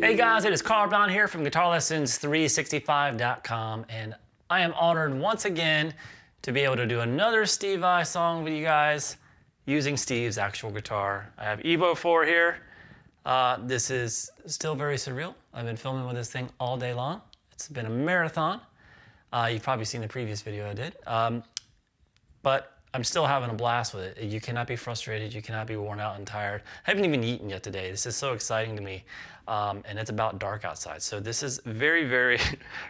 Hey guys, it is Carl Brown here from GuitarLessons365.com, and I am honored once again to be able to do another Steve Vai song with you guys using Steve's actual guitar. I have EVO IV here. This is still very surreal. I've been filming with this thing all day long. It's been a marathon. You've probably seen the previous video I did. But I'm still having a blast with it. You cannot be frustrated. You cannot be worn out and tired. I haven't even eaten yet today. This is so exciting to me. And it's about dark outside. So this is very, very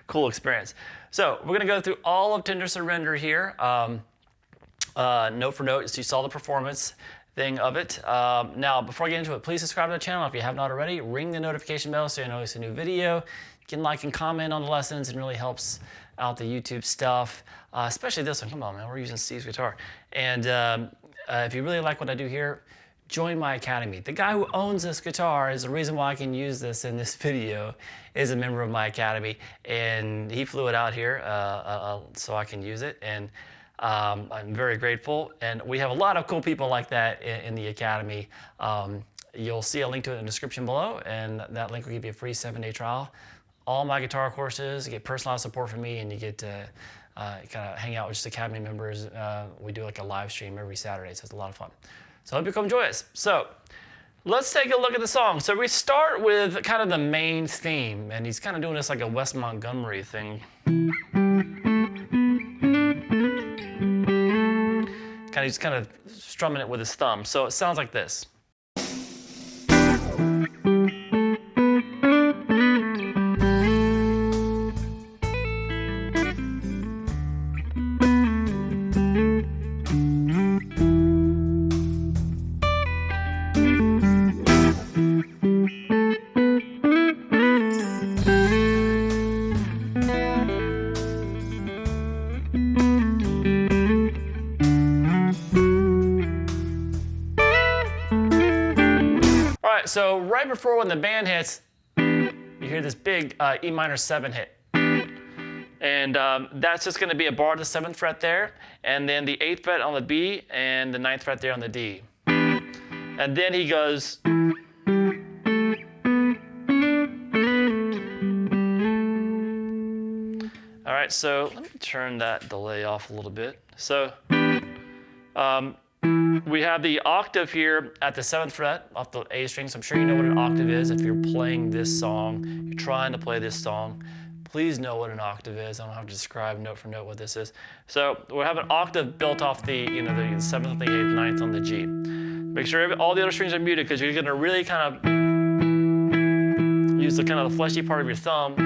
cool experience. So we're gonna go through all of Tender Surrender here. Note for note, so you saw the performance thing of it. Now, before I get into it, please subscribe to the channel if you have not already. Ring the notification bell so you know it's a new video. You can like and comment on the lessons. It really helps out the YouTube stuff, especially this one. Come on, man, we're using Steve's guitar. And if you really like what I do here, join my academy. The guy who owns this guitar is the reason why I can use this in this video, is a member of my academy, and he flew it out here so I can use it, and I'm very grateful. And we have a lot of cool people like that in the academy. You'll see a link to it in the description below, and that link will give you a free 7-day trial. All my guitar courses, you get personalized support from me, and you get to kind of hang out with just academy members. We do like a live stream every Saturday, so it's a lot of fun. So I hope you come join us. So let's take a look at the song. So we start with kind of the main theme, and he's kind of doing this like a Wes Montgomery thing. He's kind of strumming it with his thumb. So it sounds like this. So right before when the band hits, you hear this big E minor 7 hit. And that's just gonna be a bar to the 7th fret there, and then the 8th fret on the B, and the 9th fret there on the D. And then he goes. All right, so let me turn that delay off a little bit. So we have the octave here at the 7th fret off the A string, so I'm sure you know what an octave is. If you're playing this song, you're trying to play this song, please know what an octave is. I don't have to describe note for note what this is. So we have an octave built off the, the 7th, the 8th, 9th on the G. Make sure all the other strings are muted, because you're gonna really kind of use the kind of the fleshy part of your thumb,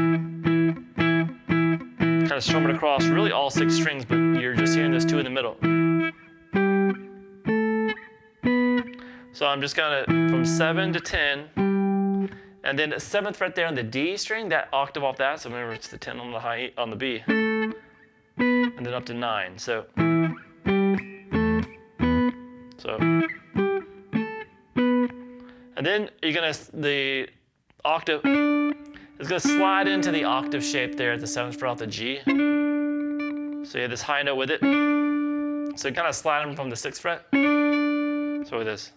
kind of strum it across really all 6 strings, but you're just hearing those 2 in the middle. So I'm just gonna, from 7 to 10, and then the 7th fret there on the D string, that octave off that, so remember it's the 10 on the high E, on the B, and then up to 9. So, and then you're gonna, the octave is gonna slide into the octave shape there at the 7th fret off the G. So you have this high note with it. So you kind of slide them from the 6th fret. So with this.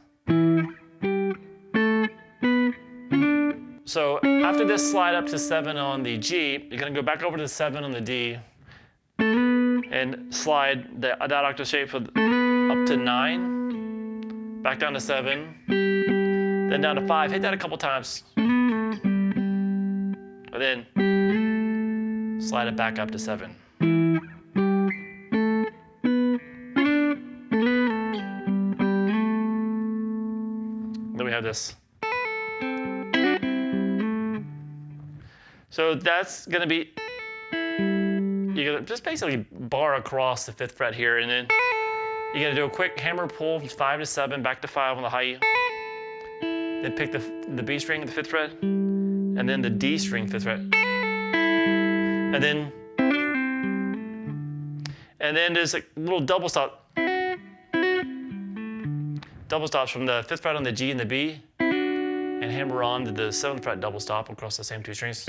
So after this slide up to 7 on the G, you're gonna go back over to 7 on the D and slide that octave shape up to 9, back down to 7, then down to 5. Hit that a couple times. And then slide it back up to 7. Then we have this. So that's gonna be, you're gonna just basically bar across the 5th fret here, and then You gotta do a quick hammer pull from 5 to 7, back to 5 on the high E. Then pick the B string at the 5th fret, and then the D string 5th fret. And then there's a little double stop. Double stops from the 5th fret on the G and the B, and hammer on to the 7th fret double stop across the same 2 strings.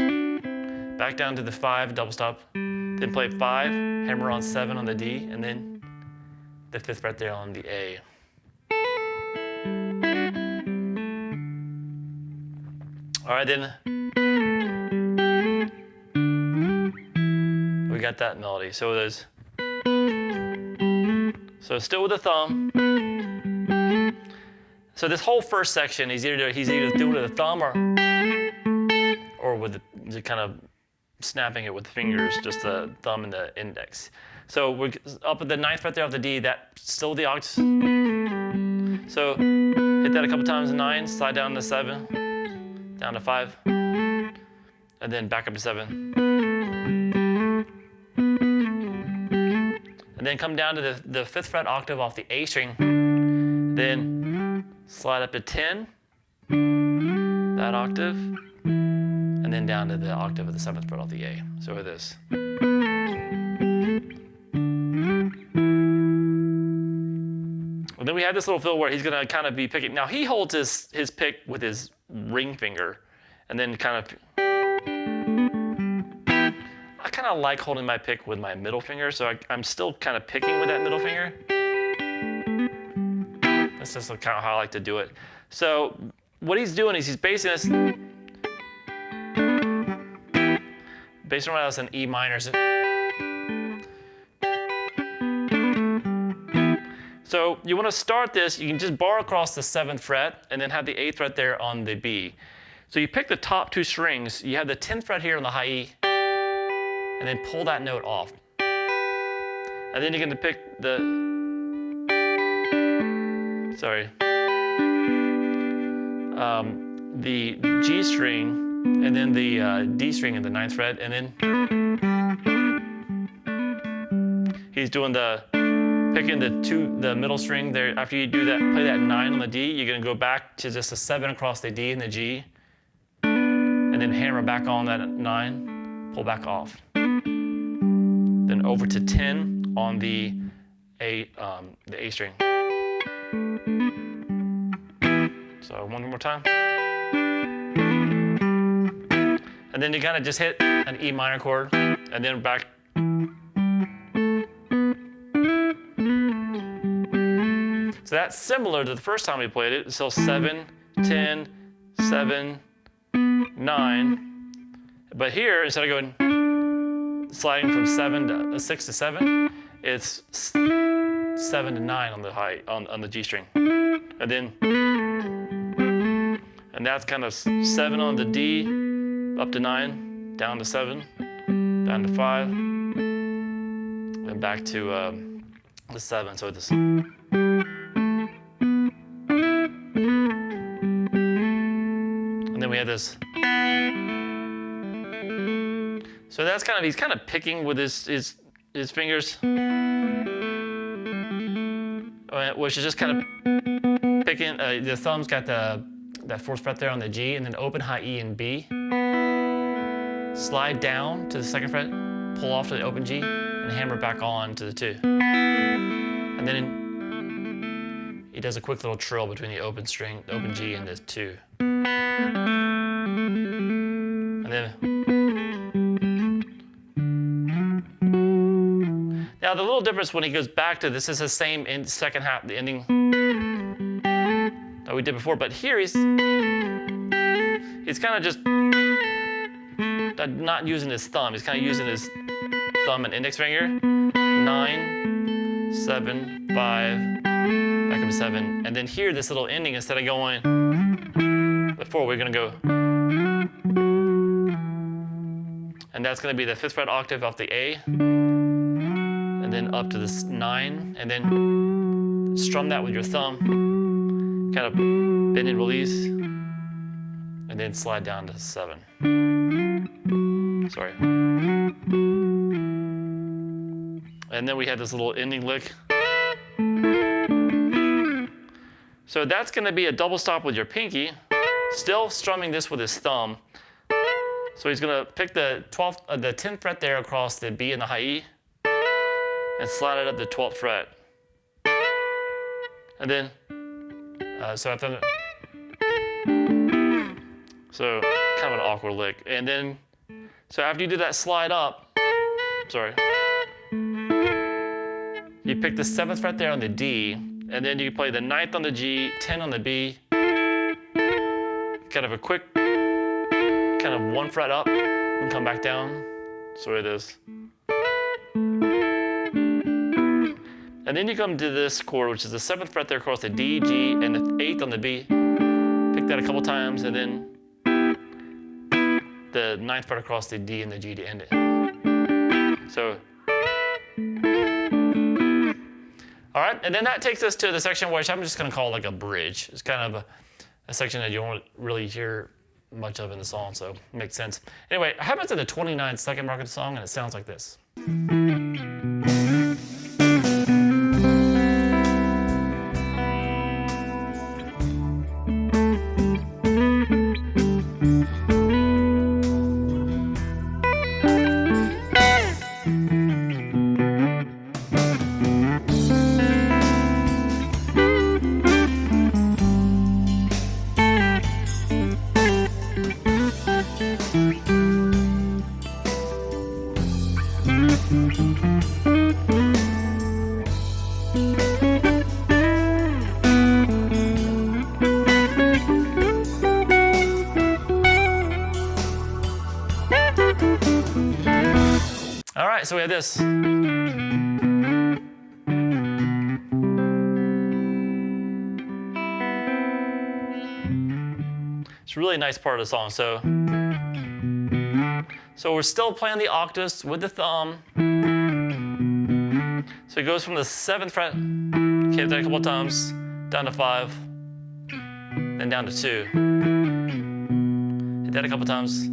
Back down to the 5 double stop, then play 5, hammer on 7 on the D, and then the 5th fret there on the A. All right, then we got that melody. So there's, so still with the thumb. So this whole first section, he's either doing it with the thumb or with the kind of snapping it with the fingers, just the thumb and the index. So we're up at the 9th fret there off the D, that's still the octaves. So hit that a couple times, 9, slide down to 7, down to 5, and then back up to 7. And then come down to the 5th fret octave off the A string, then slide up to 10, that octave, and then down to the octave of the 7th fret off the A. So with this. And then we have this little fill where he's gonna kind of be picking. Now he holds his pick with his ring finger, and then kind of, I kind of like holding my pick with my middle finger, so I'm still kind of picking with that middle finger. That's just kind of how I like to do it. So what he's doing is he's basing this, based on what else in E minor. So you want to start this, you can just bar across the 7th fret and then have the 8th fret there on the B. So you pick the top 2 strings, you have the 10th fret here on the high E, and then pull that note off. And then you're going to pick the G string, and then the D string in the 9th fret, and then he's doing picking the middle string there. After you do that, play that 9 on the D, you're gonna go back to just a 7 across the D and the G, and then hammer back on that 9, pull back off. Then over to 10 on the A string. So one more time. And then you kind of just hit an E minor chord, and then back. So that's similar to the first time we played it. So 7, 10, 7, 9. But here, instead of going sliding from 6 to 7, it's 7 to 9 on the on the G string. And that's kind of 7 on the D, up to 9, down to 7, down to 5, and back to the 7. So this. And then we have this. So that's kind of, he's kind of picking with his fingers, which is just kind of picking. The thumb's got that 4th fret there on the G, and then open high E and B. Slide down to the 2nd fret, pull off to the open G, and hammer back on to the 2. And then he does a quick little trill between the open string, the open G, and the 2. And then, now the little difference when he goes back to this is the same in second half, the ending that we did before, but here he's kind of just not using his thumb. He's kind of using his thumb and index finger. 9, 7, 5, back up to 7, and then here this little ending, instead of going before, we're gonna go, and that's gonna be the 5th fret octave off the A, and then up to this 9, and then strum that with your thumb, kind of bend and release, and then slide down to 7. Sorry. And then we had this little ending lick. So that's going to be a double stop with your pinky, still strumming this with his thumb. So he's going to pick the 10th fret there across the B and the high E, and slide it up the 12th fret. And then, so kind of an awkward lick. And then, so after you do that slide up, you pick the 7th fret there on the D, and then you play the 9th on the G, 10 on the B, kind of a quick, kind of 1 fret up, and come back down. Sorry, this. And then you come to this chord, which is the 7th fret there across the D, G, and the 8th on the B. Pick that a couple times, and then the 9th fret across the D and the G to end it. So, all right, and then that takes us to the section which I'm just going to call like a bridge. It's kind of a section that you won't really hear much of in the song, so it makes sense. Anyway, it happens at the 29-second mark of the song, and it sounds like this. All right, so we have this. It's a really nice part of the song. So we're still playing the octaves with the thumb. So it goes from the 7th fret, hit that a couple times, down to 5, then down to 2. Hit that a couple times,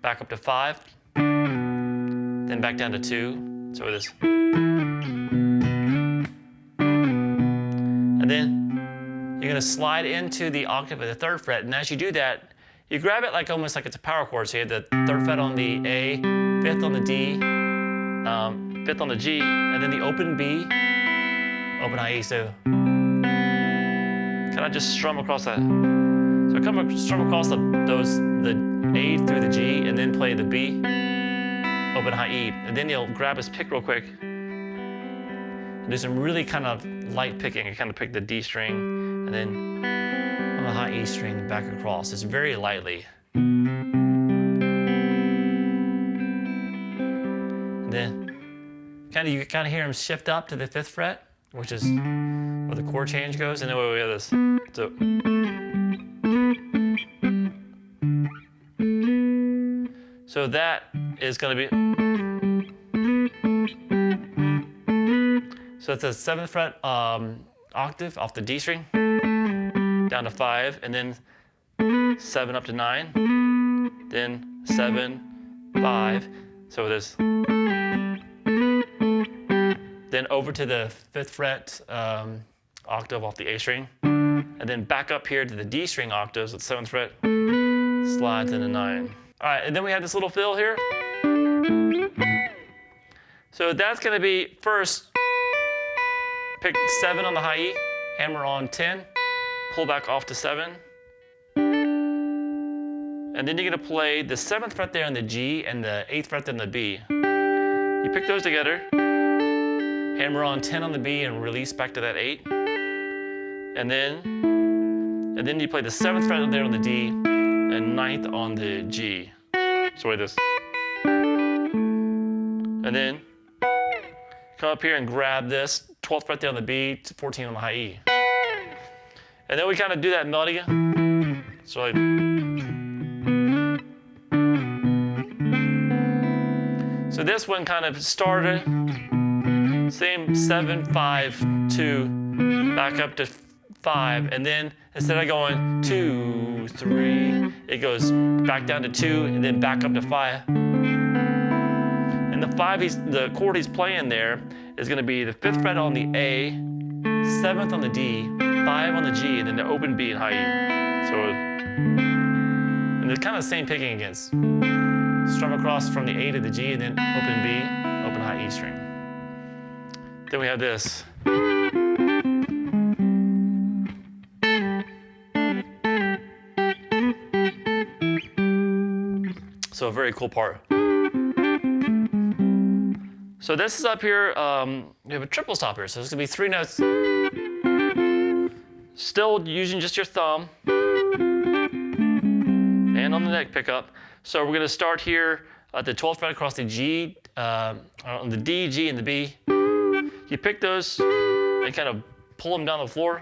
back up to 5, then back down to 2. So it is. And then you're going to slide into the octave of the 3rd fret, and as you do that, you grab it like almost like it's a power chord. So you have the 3rd fret on the A, 5th on the D, 5th on the G, and then the open B, open high E. So kind of just strum across that. So strum across the A through the G, and then play the B, open high E. And then you'll grab his pick real quick. And do some really kind of light picking. You kind of pick the D string, and then on the high E string back across. It's very lightly. And then you kind of hear him shift up to the 5th fret, which is where the chord change goes. And then we have this. So that is going to be. So it's a 7th fret octave off the D string, down to 5, and then 7 up to 9, then 7, 5. So it is. Then over to the 5th fret octave off the A string, and then back up here to the D string octaves with 7th fret, slides into 9. All right, and then we have this little fill here. So that's going to be first, pick 7 on the high E, hammer on 10, pull back off to 7. And then you're going to play the 7th fret there on the G and the 8th fret on the B. You pick those together, hammer on 10 on the B and release back to that 8. And then you play the 7th fret there on the D and 9th on the G. So like this. And then come up here and grab this 12th fret there on the B, 14 on the high E. And then we kind of do that melody again. So like. So this one kind of started, same 7, 5, 2, back up to 5, and then instead of going 2, 3, it goes back down to 2, and then back up to 5. And the 5, the chord he's playing there is going to be the 5th fret on the A, 7th on the D, 5 on the G, and then the open B in high E. So, and they're kind of the same picking again. Strum across from the A to the G, and then open B, open high E string. Then we have this. So a very cool part. So this is up here, we have a triple stop here. So it's gonna be 3 notes. Still using just your thumb. And on the neck pickup. So we're gonna start here at the 12th fret across the G, on the D, G, and the B. You pick those and kind of pull them down the floor.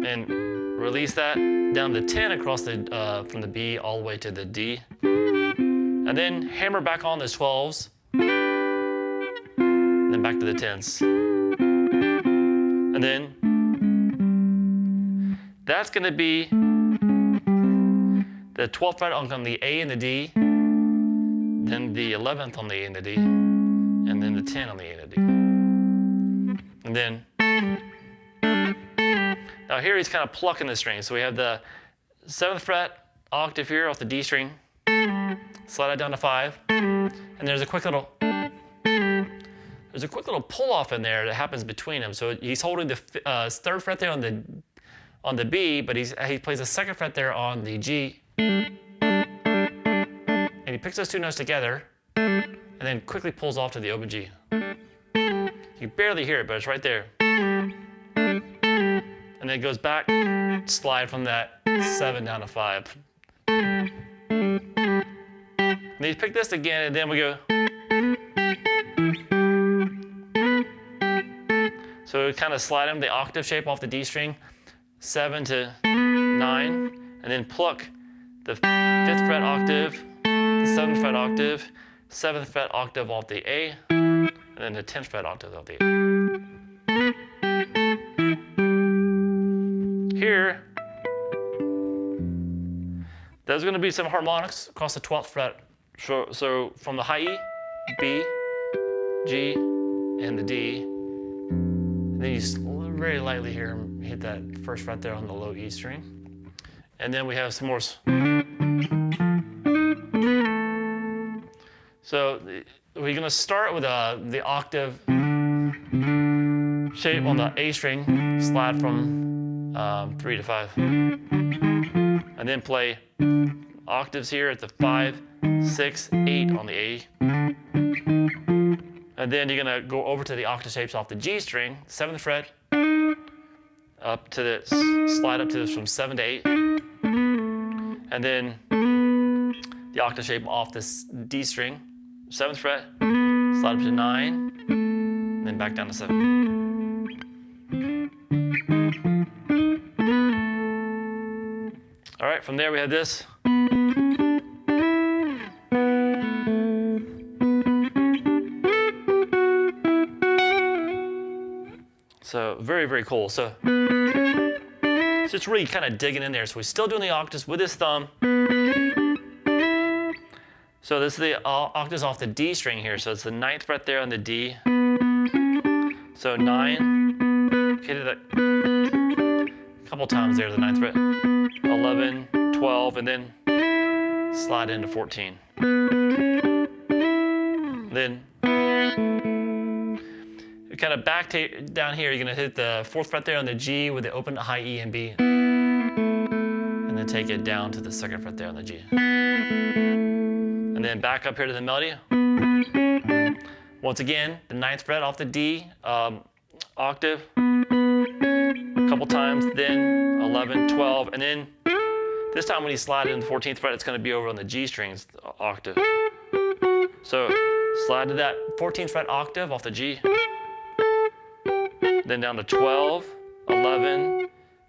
And release that down to 10 across the, from the B all the way to the D. And then hammer back on those 12s. And then back to the 10s. And then that's going to be the 12th fret on the A and the D, then the 11th on the A and the D, and then the 10 on the A and the D. And then, now here he's kind of plucking the string. So we have the 7th fret octave here off the D string, slide it down to 5, and there's a quick little pull off in there that happens between them. So he's holding the 3rd fret there on the B, but he plays the 2nd fret there on the G, and he picks those 2 notes together, and then quickly pulls off to the open G. You barely hear it, but it's right there. And then it goes back, slide from that 7 down to 5. And then you pick this again, and then we go. So we kind of slide him the octave shape off the D string, 7 to 9, and then pluck the 5th fret octave, the 7th fret octave, 7th fret octave off the A, and then the 10th fret octave off the A. Here, there's going to be some harmonics across the 12th fret. So from the high E, B, G, and the D, and then you very lightly here hit that 1st fret there on the low E string. And then we have some more. So we're going to start with the octave shape on the A string, slide from 3 to 5. And then play octaves here at the 5, 6, 8 on the A. And then you're going to go over to the octave shapes off the G string, 7th fret, up to the, slide up to this from 7 to 8. And then the octave shape off this D string, 7th fret, slide up to 9, and then back down to 7. All right, from there we have this. So very, very cool. So it's just really kind of digging in there. So we're still doing the octaves with his thumb. So this is the octaves off the D string here. So it's the 9th fret there on the D. So 9, hit it a couple times there, the 9th fret. 11, 12, and then slide into 14. Then kind of back down here, you're going to hit the 4th fret there on the G with the open high E and B. And then take it down to the 2nd fret there on the G. And then back up here to the melody. Once again, the 9th fret off the D, octave, a couple times, then 11, 12, and then this time when you slide in the 14th fret, it's going to be over on the G strings octave. So slide to that 14th fret octave off the G, then down to 12, 11,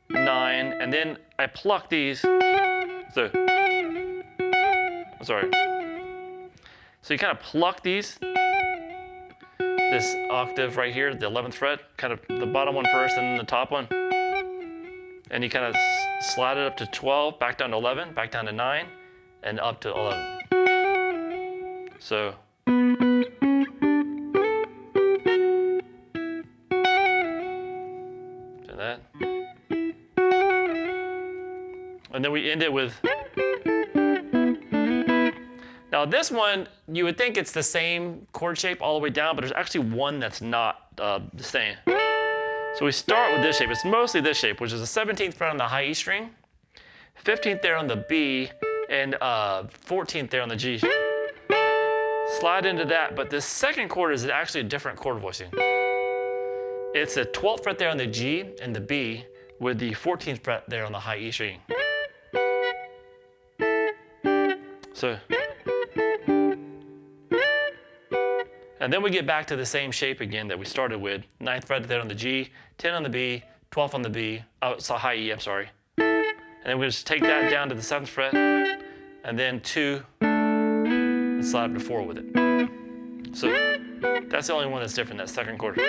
9, and then I pluck these. So you kind of pluck these, this octave right here, the 11th fret, kind of the bottom one first and then the top one. And you kind of slide it up to 12, back down to 11, back down to 9, and up to 11. So. And then we end it with. Now this one, you would think it's the same chord shape all the way down, but there's actually one that's not the same. So we start with this shape. It's mostly this shape, which is the 17th fret on the high E string, 15th there on the B, and 14th there on the G. Slide into that, but this second chord is actually a different chord voicing. It's the 12th fret there on the G and the B, with the 14th fret there on the high E string. So, and then we get back to the same shape again that we started with. 9th fret there on the G, 10 on the B, 12th on the B, oh, it's a high E, I'm sorry. And then we just take that down to the 7th fret, and then 2, and slide up to 4 with it. So that's the only one that's different, that second chord.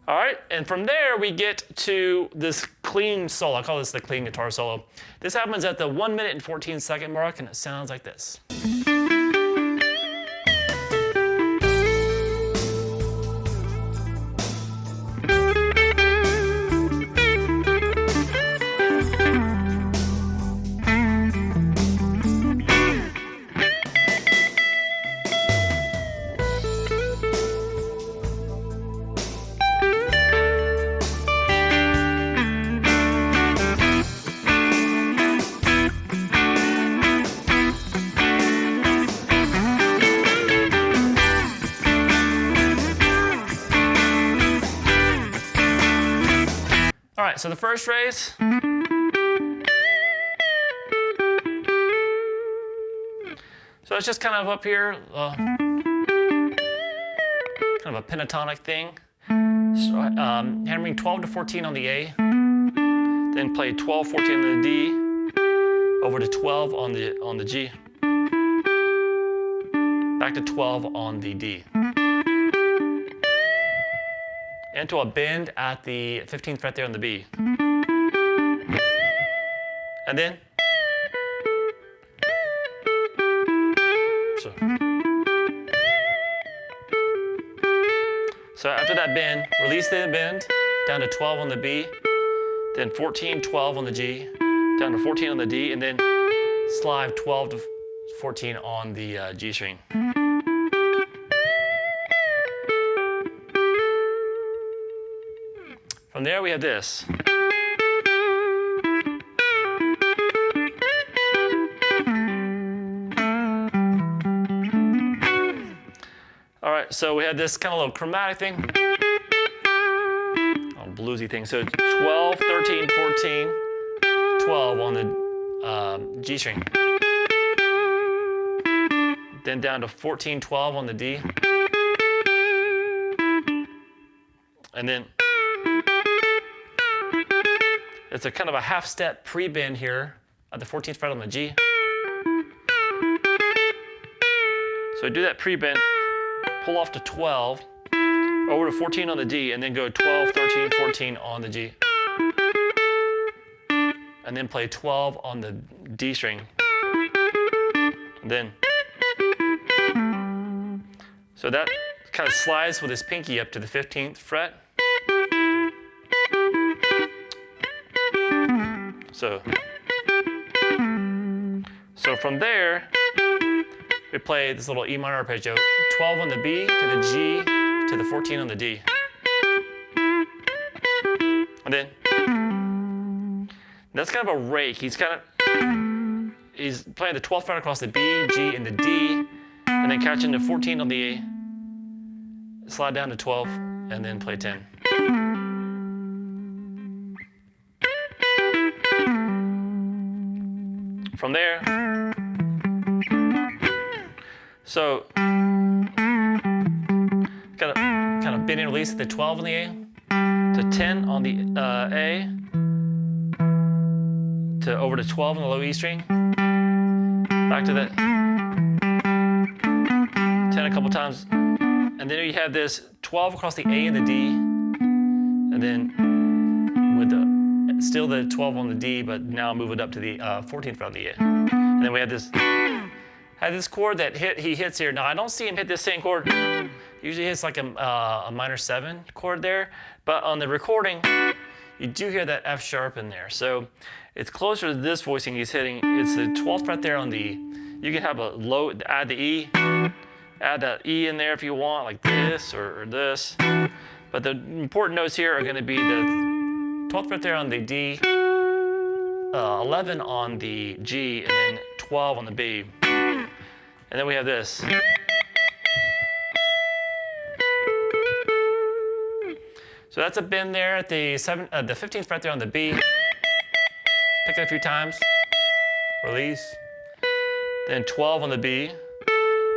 All right, and from there we get to this clean solo. I call this the clean guitar solo. This happens at the 1 minute and 14-second mark, and it sounds like this. All right, so the first phrase. So it's just kind of up here, kind of a pentatonic thing. So, hammering 12 to 14 on the A, then play 12, 14 on the D, over to 12 on the G, back to 12 on the D. Into a bend at the 15th fret there on the B. And then. So after that bend, release the bend, down to 12 on the B, then 14, 12 on the G, down to 14 on the D, and then slide 12 to 14 on the G string. From there we have this. All right, so we had this kind of little chromatic thing, bluesy thing. So 12, 13, 14, 12 on the G string. Then down to 14, 12 on the D. And then it's a kind of a half step pre-bend here at the 14th fret on the G. So do that pre-bend, pull off to 12, over to 14 on the D, and then go 12, 13, 14 on the G. And then play 12 on the D string. And then, so that kind of slides with his pinky up to the 15th fret. So from there, we play this little E minor arpeggio, 12 on the B, to the G, to the 14 on the D. And then, that's kind of a rake. He's playing the 12th fret across the B, G, and the D, and then catching the 14 on the A, slide down to 12, and then play 10. From there, so kind of bend and release the 12 on the A, to 10 on the A, to over to 12 on the low E string, back to that 10 a couple times, and then you have this 12 across the A and the D, and then with the still the 12 on the D, but now move it up to the 14th fret on the A. And then we had this chord that he hits here. Now I don't see him hit this same chord. Usually hits like a minor 7 chord there, but on the recording, you do hear that F sharp in there. So it's closer to this voicing he's hitting. It's the 12th fret there on the, you can have a low, add the E, add that E in there if you want, like this or this. But the important notes here are gonna be the 12th fret there on the D, 11 on the G, and then 12 on the B. And then we have this. So that's a bend there at the 15th fret there on the B. Pick it a few times, release. Then 12 on the B,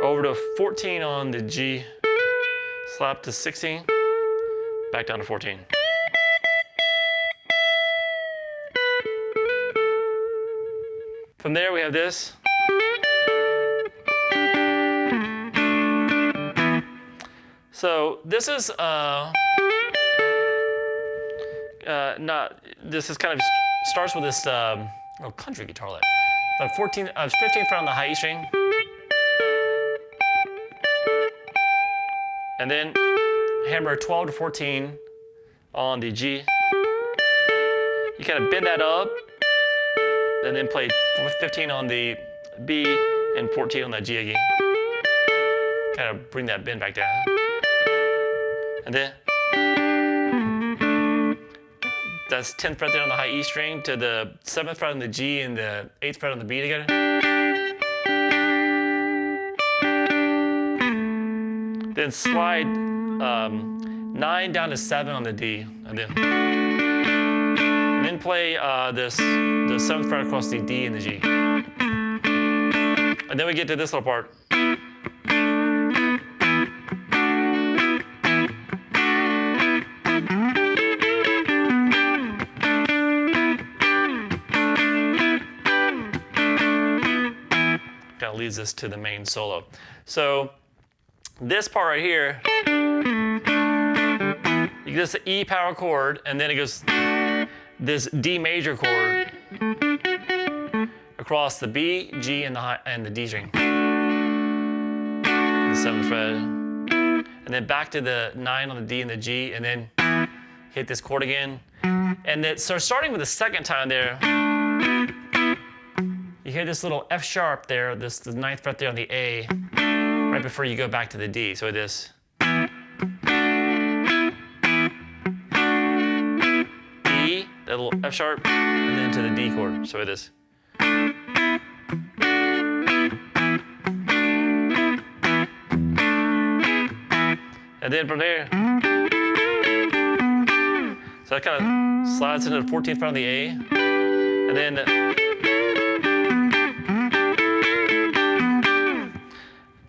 over to 14 on the G, slap to 16, back down to 14. From there we have this. So this is this is kind of starts with this country guitar lick. So 15th fret on the high E string, and then hammer 12 to 14 on the G. You kind of bend that up, and then play 15 on the B and 14 on the G again. Kind of bring that bend back down, and then that's 10th fret there on the high E string to the 7th fret on the G and the 8th fret on the B together. Then slide 9 down to 7 on the D, and then play the 7th fret across the D and the G. And then we get to this little part. Kind of leads us to the main solo. So this part right here, you get this E power chord, and then it goes this D major chord across the B, G, and the D string, the 7th fret, and then back to the 9 on the D and the G, and then hit this chord again. And so starting with the second time there, you hear this little F sharp there, the 9th fret there on the A, right before you go back to the D. So this. E, that little F sharp, and then to the D chord. So it is. And then from there, so that kind of slides into the 14th fret on the A, and then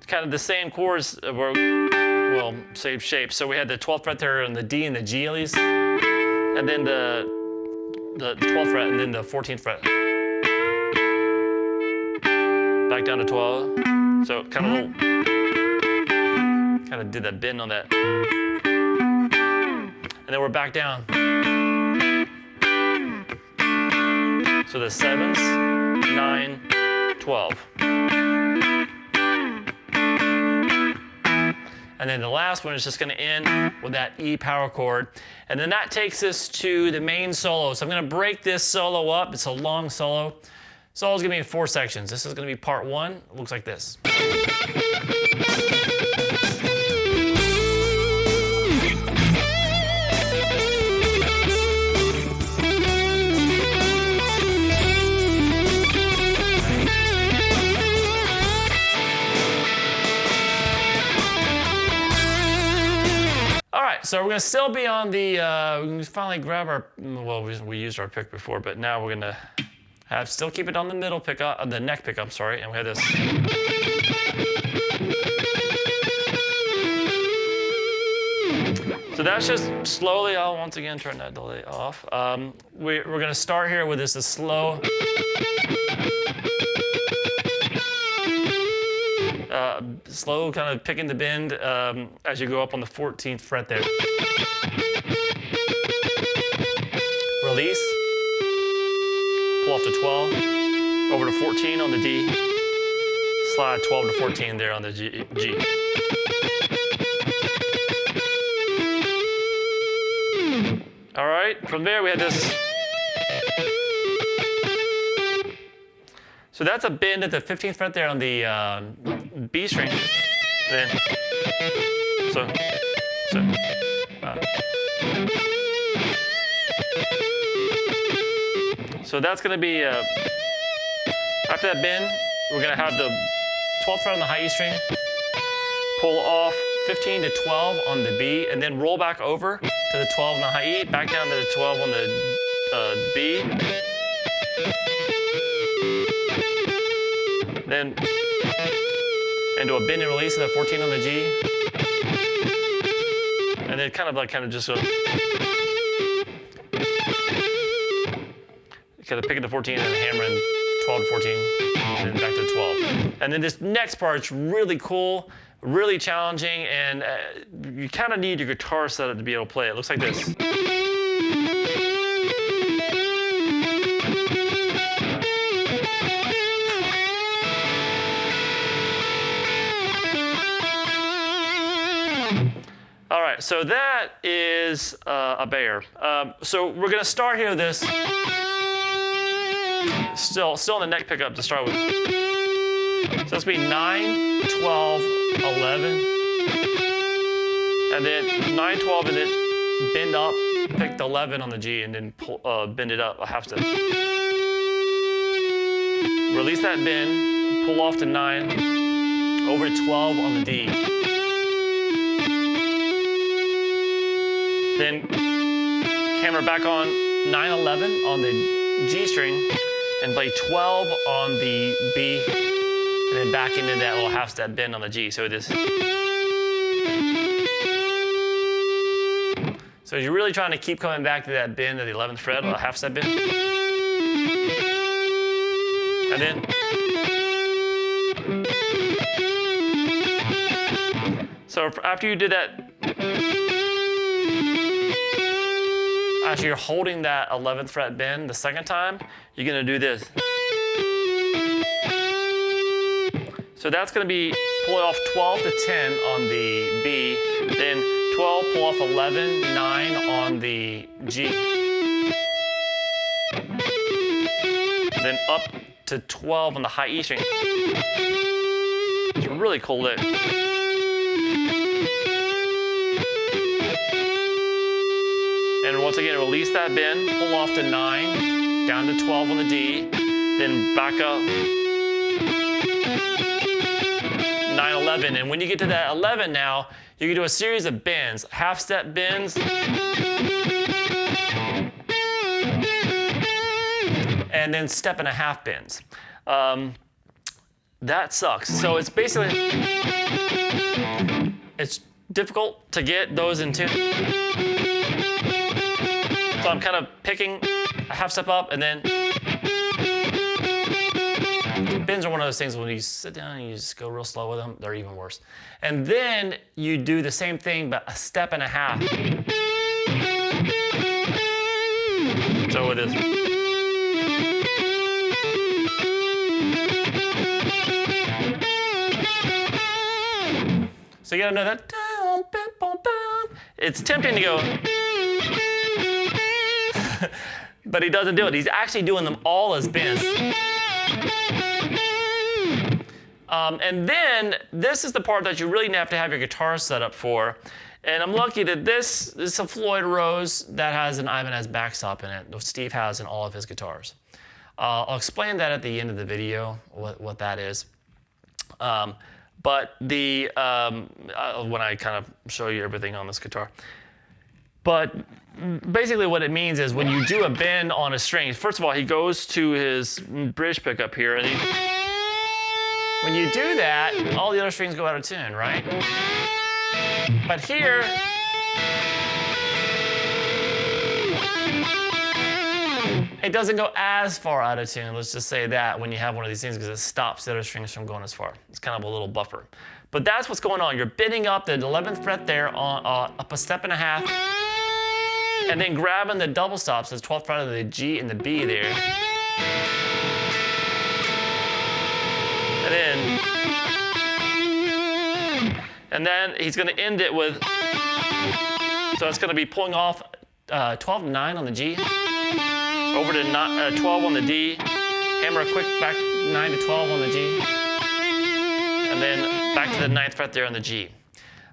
kind of the same chords were, well, same shape. So we had the 12th fret there on the D and the G at least, and then the 12th fret and then the 14th fret. Back down to 12. So kind of did that bend on that. And then we're back down. So the 7s, 9, 12. And then the last one is just gonna end with that E power chord. And then that takes us to the main solo. So I'm gonna break this solo up. It's a long solo. Solo's gonna be in 4 sections. This is gonna be part 1. It looks like this. So we're gonna still be on the, we can finally grab our, well, we used our pick before, but now we're gonna still keep it on the middle pickup, the neck pickup, sorry, and we have this. So that's just slowly, I'll once again turn that delay off. We're gonna start here with this slow, slow kind of picking the bend as you go up on the 14th fret there. Release, pull up to 12, over to 14 on the D, slide 12 to 14 there on the G. All right, from there we had this. So that's a bend at the 15th fret there on the B string. Then, so. So that's going to be, after that bend, we're going to have the 12th fret on the high E string, pull off 15 to 12 on the B, and then roll back over to the 12 on the high E, back down to the 12 on the B. Then into a bend and release of the 14 on the G. And then kind of just kind of picking the 14 and hammering 12 to 14, and then back to 12. And then this next part's really cool, really challenging, and you kind of need your guitar setup to be able to play it. It looks like this. All right, so that is a bear. So we're gonna start here with this. Still in the neck pickup to start with. So this will be 9, 12, 11. And then 9, 12, and then bend up, pick the 11 on the G, and then pull, bend it up a half step. Release that bend, pull off to 9, over to 12 on the D. Then camera back on 9, 11 on the G string, and play 12 on the B, and then back into that little half step bend on the G. So this. So you're really trying to keep coming back to that bend of the 11th fret, a half step bend. And then. So after you did that, actually you're holding that 11th fret bend the second time, you're gonna do this. So that's gonna be pull off 12 to 10 on the B, then 12, pull off 11, 9 on the G. Then up to 12 on the high E string. It's a really cool lick. And once again, release that bend, pull off to 9, down to 12 on the D, then back up 9, 11. And when you get to that 11 now, you can do a series of bends, half step bends, and then step and a half bends. That sucks. So it's basically, it's difficult to get those in tune. So I'm kind of picking a half step up, and then bends are one of those things when you sit down and you just go real slow with them, they're even worse. And then you do the same thing, but a step and a half. So it is. So you gotta know that. It's tempting to go. But he doesn't do it. He's actually doing them all as bends. And then this is the part that you really have to have your guitar set up for. And I'm lucky that this is a Floyd Rose that has an Ibanez backstop in it, which Steve has in all of his guitars. I'll explain that at the end of the video, what that is. But the when I kind of show you everything on this guitar. But basically what it means is when you do a bend on a string, first of all, he goes to his bridge pickup here, and when you do that, all the other strings go out of tune, right? But here, it doesn't go as far out of tune, let's just say that, when you have one of these things, because it stops the other strings from going as far. It's kind of a little buffer. But that's what's going on. You're bending up the 11th fret there on up a step and a half, and then grabbing the double stops, the 12th fret of the G and the B there. And then he's going to end it with, so it's going to be pulling off 12 to 9 on the G, over to 12 on the D, hammer a quick back 9 to 12 on the G, and then back to the 9th fret there on the G.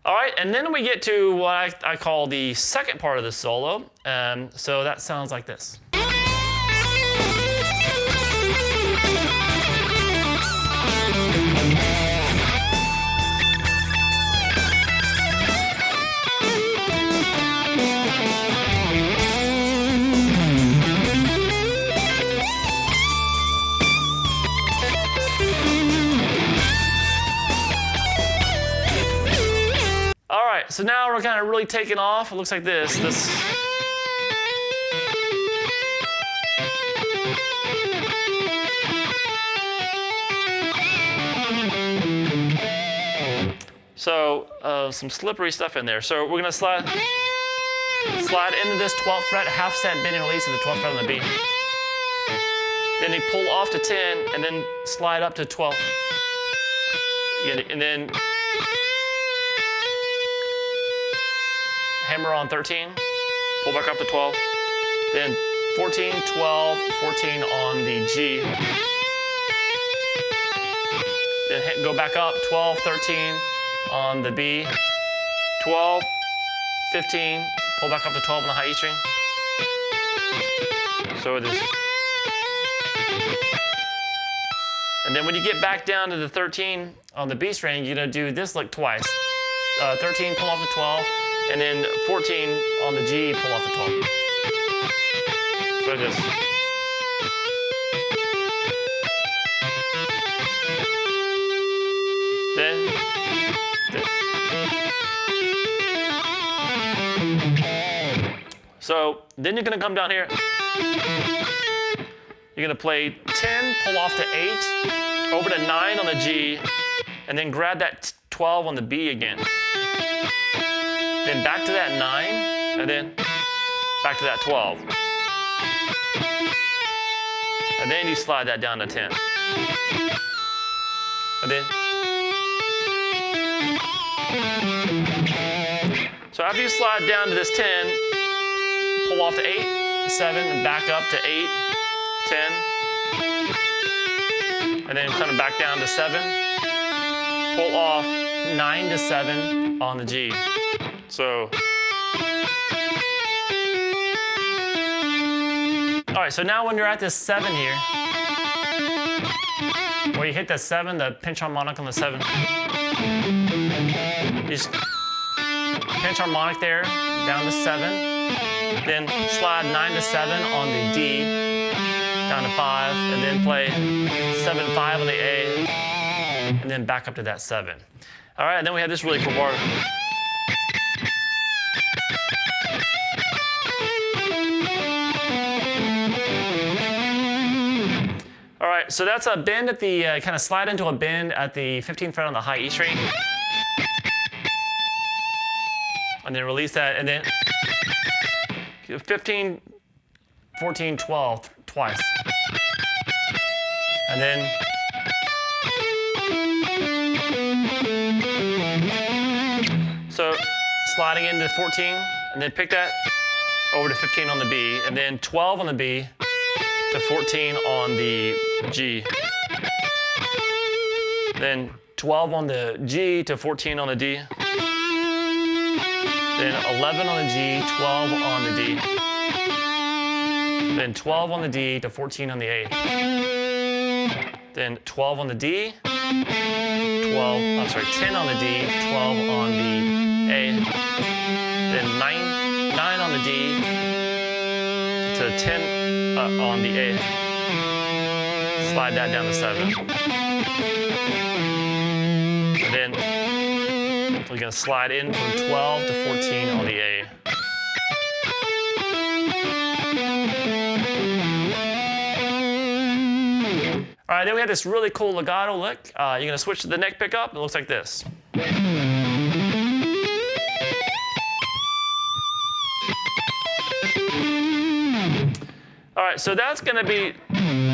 All right, and then we get to what I call the second part of the solo. So that sounds like this. All right, so now we're kind of really taking off. It looks like this. So some slippery stuff in there. So we're gonna slide into this 12th fret, half step bend and release of the 12th fret on the B. Then you pull off to 10 and then slide up to 12. And then hammer on 13, pull back up to 12, then 14, 12, 14 on the G. Then go back up, 12, 13 on the B, 12, 15, pull back up to 12 on the high E string. So it is. And then when you get back down to the 13 on the B string, you're gonna do this lick twice. 13, pull off to 12, and then 14 on the G, pull off the 12. So it is. Then. So then you're gonna come down here. You're gonna play 10, pull off to 8, over to 9 on the G, and then grab that 12 on the B again. Then back to that 9, and then back to that 12. And then you slide that down to 10. And then. So after you slide down to this 10, pull off to 8, 7, and back up to 8, 10. And then kind of back down to 7. Pull off 9 to 7 on the G. So, all right, so now when you're at this 7 here, where you hit the 7, the pinch harmonic on the 7, you just pinch harmonic there, down to 7, then slide 9 to 7 on the D, down to 5, and then play 7, 5 on the A, and then back up to that 7. All right, and then we have this really cool part. All right, so that's a bend at the, kind of slide into a bend at the 15th fret on the high E string. And then release that, and then 15, 14, 12 twice. And then so sliding into 14, and then pick that over to 15 on the B, and then 12 on the B to 14 on the G. Then 12 on the G to 14 on the D. Then 11 on the G, 12 on the D. Then 12 on the D to 14 on the A. Then 12 on the D, 10 on the D, 12 on the A. Then 9 on the D to 10 on the A. Slide that down to 7. And then we're going to slide in from 12 to 14 on the A. All right, then we have this really cool legato lick. You're going to switch to the neck pickup. It looks like this. All right, so that's going to be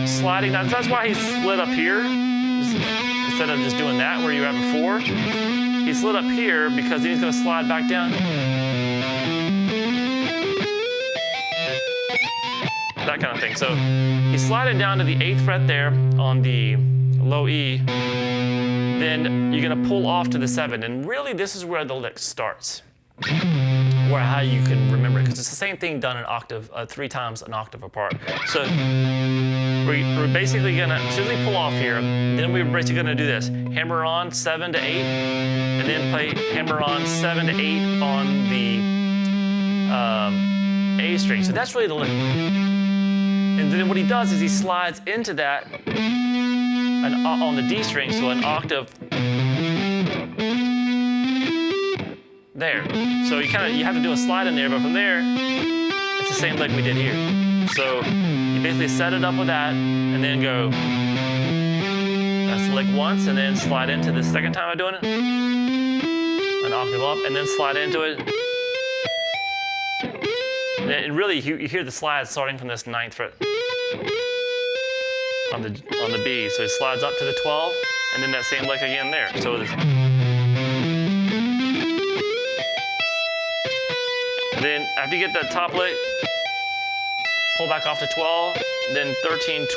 sliding down. That's why he slid up here instead of just doing that where you were at before. He slid up here because he's going to slide back down. that kind of thing. So you slide it down to the 8th fret there on the low E, then you're gonna pull off to the 7, and really this is where the lick starts, or how you can remember it, because it's the same thing done an octave, 3 times an octave apart. So we're basically gonna, as soon as we pull off here, then we're basically gonna do this: hammer on 7 to 8, and then play hammer on 7 to 8 on the A string. So that's really the lick. And then what he does is he slides into that on the D string, so an octave there. So you have to do a slide in there, but from there, it's the same lick we did here. So you basically set it up with that, and then go, that's lick once, and then slide into the second time of doing it, an octave up, and then slide into it. And really, you hear the slide starting from this 9th fret on the B. So it slides up to the 12, and then that same lick again there. So it's, and then after you get that top lick, pull back off to 12, then 13,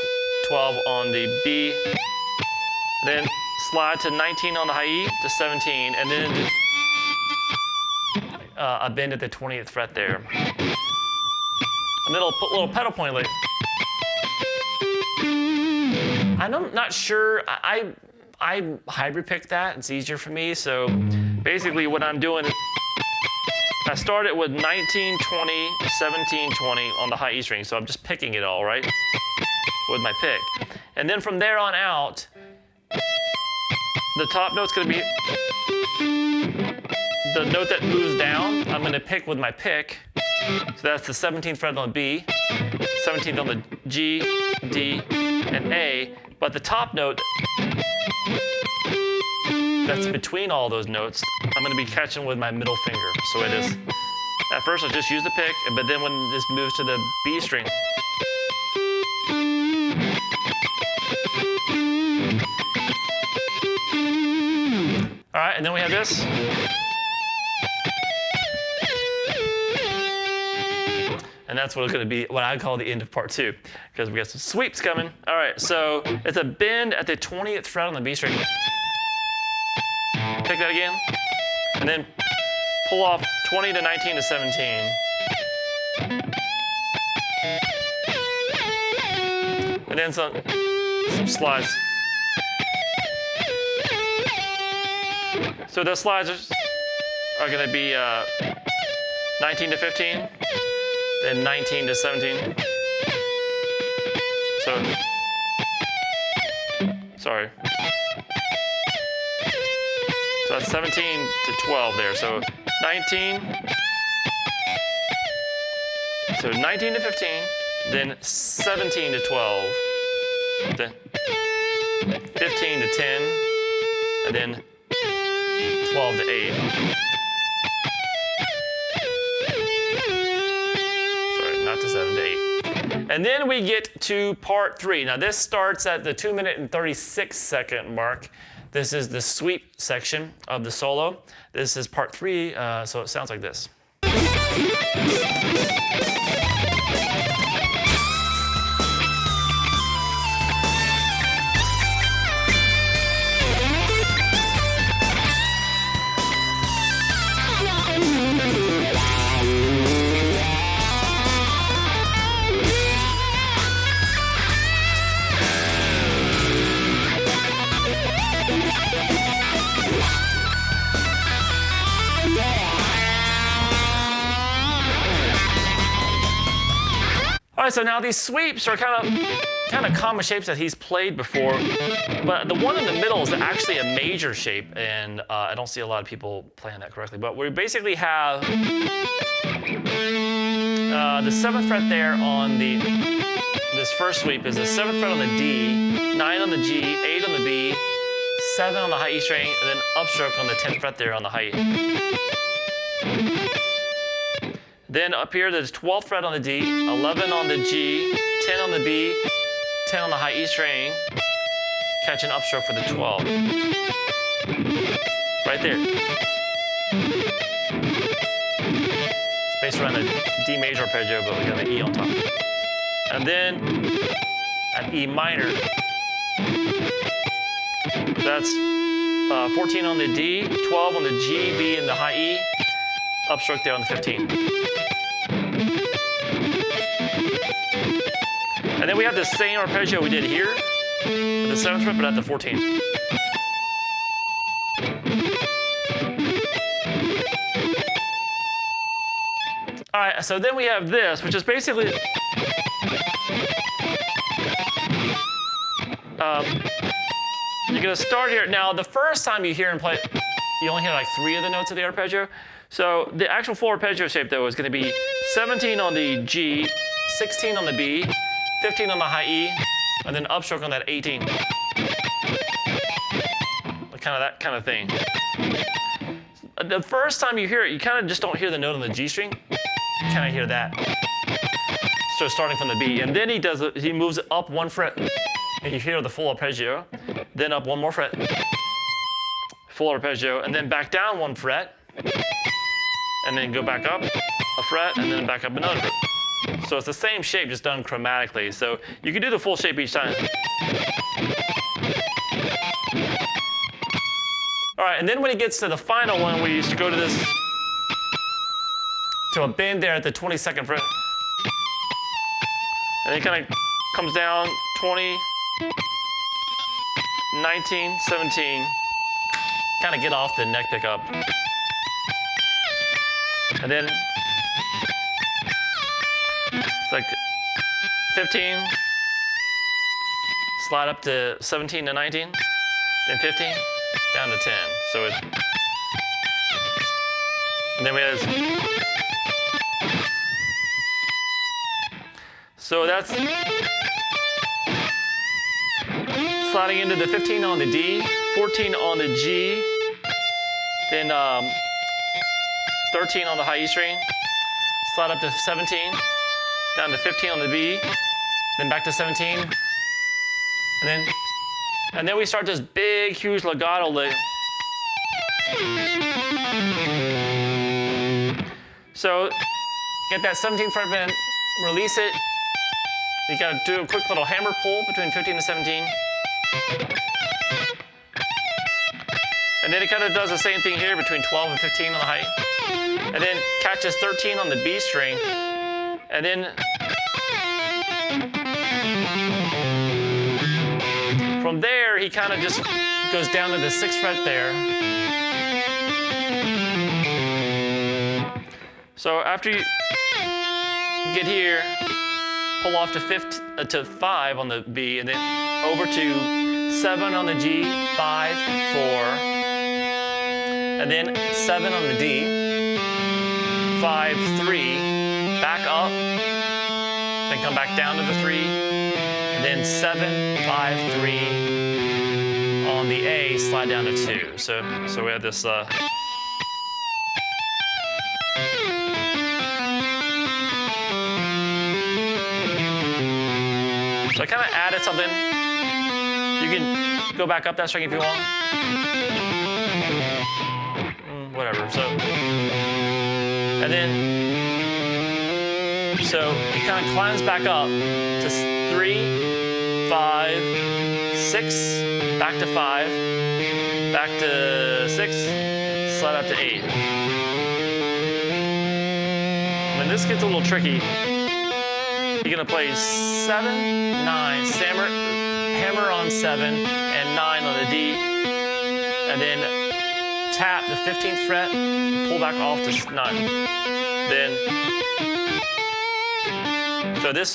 12 on the B, then slide to 19 on the high E to 17, and then a bend at the 20th fret there. And then it'll put a little pedal point lick. I'm not sure, I hybrid picked that, it's easier for me. So basically what I'm doing is, I started with 19, 20, 17, 20 on the high E string, so I'm just picking it all, right, with my pick. And then from there on out, the top note's gonna be the note that moves down, I'm gonna pick with my pick. So that's the 17th fret on the B, 17th on the G, D, and A. But the top note that's between all those notes, I'm gonna be catching with my middle finger. So it is, at first I'll just use the pick, but then when this moves to the B string, all right, and then we have this. And that's what it's going to be, what I call the end of part 2, because we got some sweeps coming. All right, so it's a bend at the 20th fret on the B string. Pick that again, and then pull off 20 to 19 to 17. And then some slides. So those slides are going to be 19 to 15. Then 19 to 17. So, sorry. So that's 17 to 12 there. So 19. So 19 to 15. Then 17 to 12. Then 15 to 10. And then 12 to 8. To 7 to 8. And then we get to part 3. Now this starts at the 2 minute and 36 second mark. This is the sweep section of the solo. This is part 3, so it sounds like this. All right, so now these sweeps are kind of common shapes that he's played before, but the one in the middle is actually a major shape, and I don't see a lot of people playing that correctly. But we basically have the 7th fret there on this first sweep is the 7th fret on the D, 9 on the G, 8 on the B, 7 on the high E string, and then upstroke on the 10th fret there on the high E. Then up here, there's 12th fret on the D, 11 on the G, 10 on the B, 10 on the high E string, catch an upstroke for the 12. Right there. It's based around the D major arpeggio, but we got the E on top. and then an E minor. That's 14 on the D, 12 on the G, B, and the high E, upstroke there on the 15. And then we have the same arpeggio we did here, the 7th fret, but at the 14. All right, so then we have this, which is basically you're gonna start here. Now, the first time you hear him play, you only hear like 3 of the notes of the arpeggio. So the actual full arpeggio shape, though, is gonna be 17 on the G, 16 on the B, 15 on the high E, and then upstroke on that 18. Kind of that kind of thing. The first time you hear it, you kind of just don't hear the note on the G string. You kind of hear that. So starting from the B, and then he moves it up 1 fret, and you hear the full arpeggio. Then up 1 more fret, full arpeggio, and then back down 1 fret, and then go back up a fret, and then back up another fret. So it's the same shape, just done chromatically. So you can do the full shape each time. All right, and then when he gets to the final one, we used to go to this, to a bend there at the 22nd fret. And he kind of comes down 20, 19, 17, kind of get off the neck pickup. And then it's like 15, slide up to 17 to 19, then 15, down to 10. So it, and then we have, so that's sliding into the 15 on the D, 14 on the G, then 13 on the high E string, slide up to 17, down to 15 on the B, then back to 17, and then we start this big, huge legato lick. So get that 17th fret bend, release it. You gotta do a quick little hammer pull between 15 and 17. And then it kind of does the same thing here between 12 and 15 on the high. And then catches 13 on the B string. And then from there, he kind of just goes down to the 6th fret there. So after you get here, pull off to 5 on the B, and then over to 7 on the G, 5, 4, and then 7 on the D, 5, 3, back up, then come back down to the 3, and then 7, 5, 3 on the A, slide down to 2. So we have this. So I kind of added something. You can go back up that string if you want. Whatever. So, and then, so it kind of climbs back up to 3, 5, 6, back to 5, back to 6, slide up to 8. When this gets a little tricky, you're gonna play 7, 9, hammer on 7 and 9 on the D, and then tap the 15th fret, pull back off to 9. Then, so this,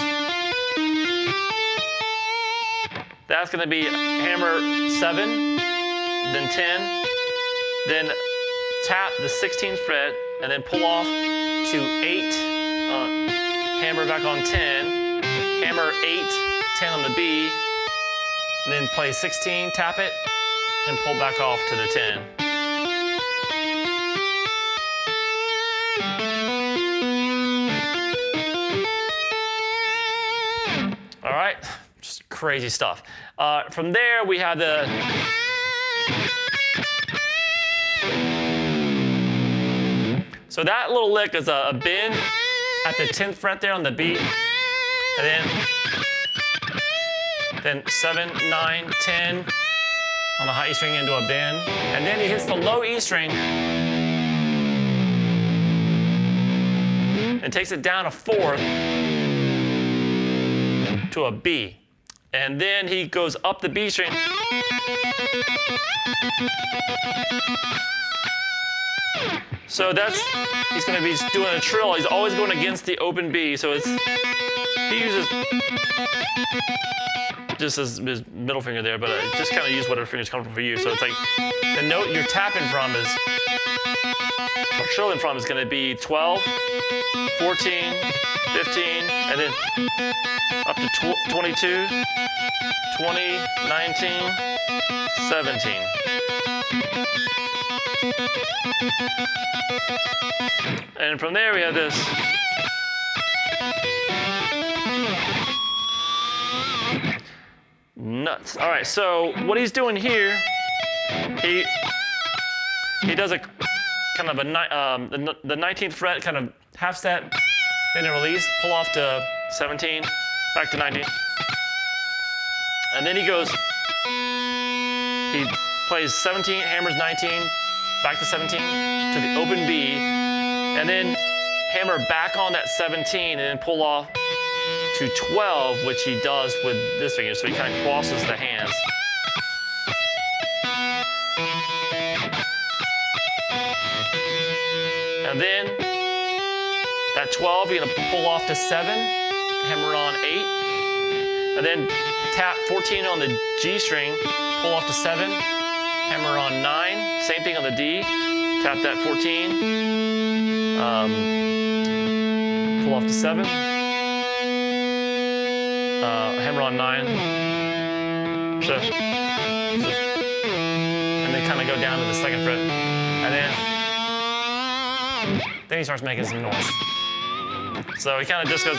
that's gonna be hammer 7, then 10, then tap the 16th fret, and then pull off to 8, hammer back on 10, hammer 8, 10 on the B, and then play 16, tap it, and pull back off to the 10. All right, just crazy stuff. From there, we have the so that little lick is a bend at the 10th fret there on the B, and then 7, 9, 10 on the high E string into a bend, and then he hits the low E string and takes it down a fourth to a B. And then he goes up the B string. So he's going to be doing a trill. He's always going against the open B. So he uses just his middle finger there, but just kind of use whatever finger is comfortable for you. So it's like the note you're tapping from or trilling from is going to be 12, 14, 15, and then up to 22, 20, 19, 17. And from there we have this. Nuts. All right, so what he's doing here, he does a kind of the 19th fret, kind of half step, then a release, pull off to 17, back to 19. And then he plays 17, hammers 19, back to 17, to the open B, and then hammer back on that 17 and then pull off to 12, which he does with this finger, so he kind of crosses the hands. And then that 12, you're gonna pull off to 7, hammer on 8, and then tap 14 on the G string, pull off to 7, hammer on 9, same thing on the D, tap that 14, pull off to 7, hammer on 9, and then kind of go down to the 2nd fret, and then he starts making some noise. So he kind of just goes,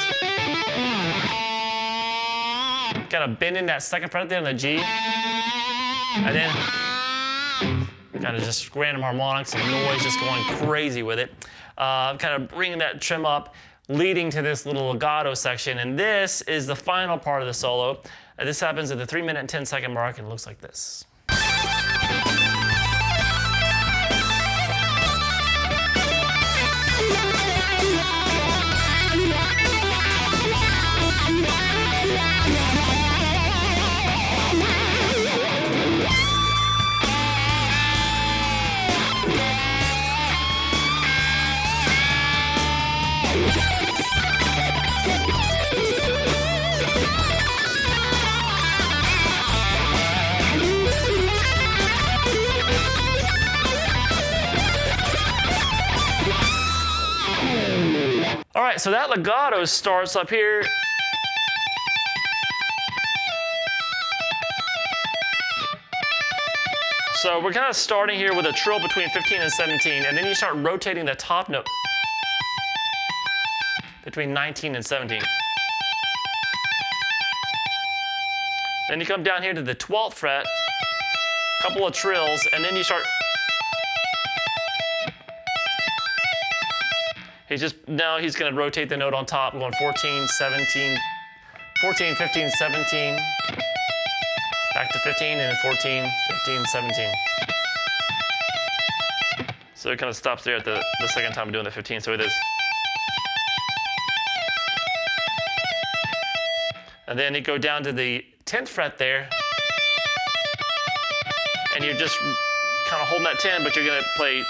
kind of bending that 2nd fret there on the G, and then kind of just random harmonics and noise, just going crazy with it. Kind of bringing that trim up, leading to this little legato section, and this is the final part of the solo. This happens at the 3-minute and 10-second mark, and it looks like this. All right, so that legato starts up here. So we're kind of starting here with a trill between 15 and 17, and then you start rotating the top note between 19 and 17. Then you come down here to the 12th fret, couple of trills, and then you start. Now he's going to rotate the note on top, going 14, 17, 14, 15, 17, back to 15, and then 14, 15, 17. So it kind of stops there at the second time doing the 15, so it is. And then you go down to the 10th fret there, and you're just kind of holding that 10, but you're going to play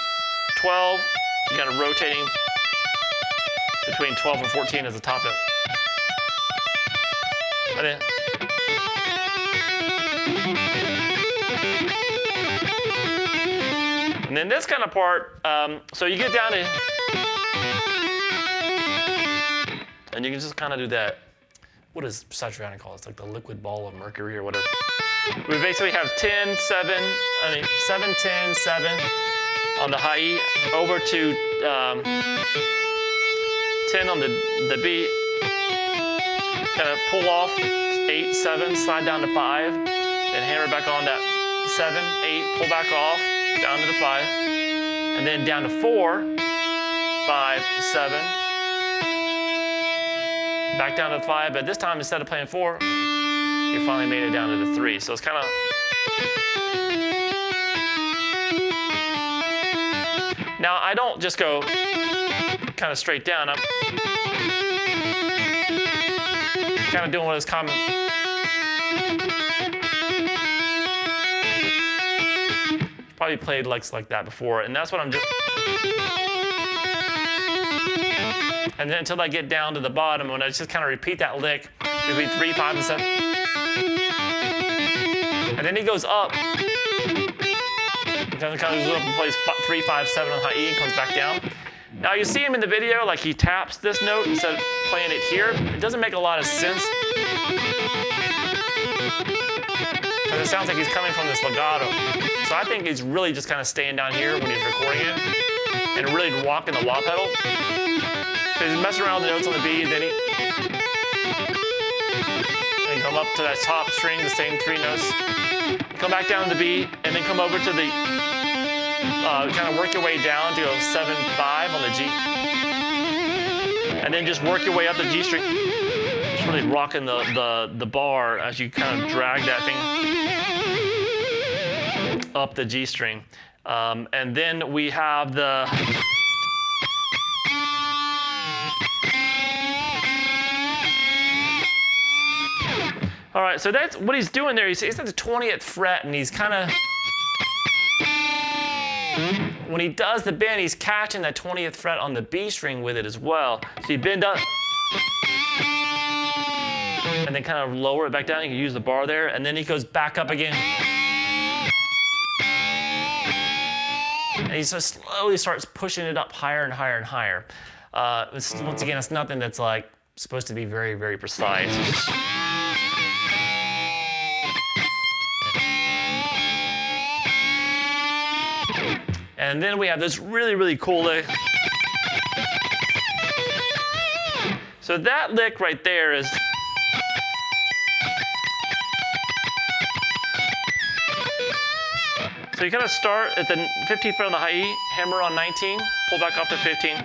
12, you're kind of rotating between 12 and 14 as the top note. And then this kind of part, so you get down to, and you can just kind of do that. What does Satriani call it? It's like the liquid ball of mercury or whatever. We basically have 10, 7, 7, 10, 7 on the high E, over to 10 on the B, kind of pull off 8, 7, slide down to 5, then hammer back on that 7, 8, pull back off, down to the 5, and then down to 4, 5, 7, back down to the 5, but this time instead of playing 4, you finally made it down to the 3. So it's kind of... Now I don't just go kind of straight down. I'm kind of doing what is common. Probably played licks like that before, and that's what I'm doing. And then until I get down to the bottom, when I just kind of repeat that lick between 3, 5, and 7. And then he goes up. He kind of goes up and plays 3, 5, 7 on high E and comes back down. Now you see him in the video, like he taps this note instead of playing it here. It doesn't make a lot of sense. Because it sounds like he's coming from this legato. So I think he's really just kind of staying down here when he's recording it and really walking the wah pedal. So he's messing around with the notes on the B, then he come up to that top string, the same 3 notes. Come back down to the B, and then come over to the, kind of work your way down to go 7, 5 on the G. And then just work your way up the G string. Just really rocking the bar as you kind of drag that thing up the G string. And then we have the... All right, so that's what he's doing there. He's at the 20th fret, and he's kind of... When he does the bend, he's catching that 20th fret on the B string with it as well. So you bend up, and then kind of lower it back down. You can use the bar there, and then he goes back up again. And he just slowly starts pushing it up higher and higher and higher. Once again, it's nothing that's like supposed to be very, very precise. And then we have this really, really cool lick. So that lick right there is... So you kind of start at the 15th fret on the high E, hammer on 19, pull back off to 15,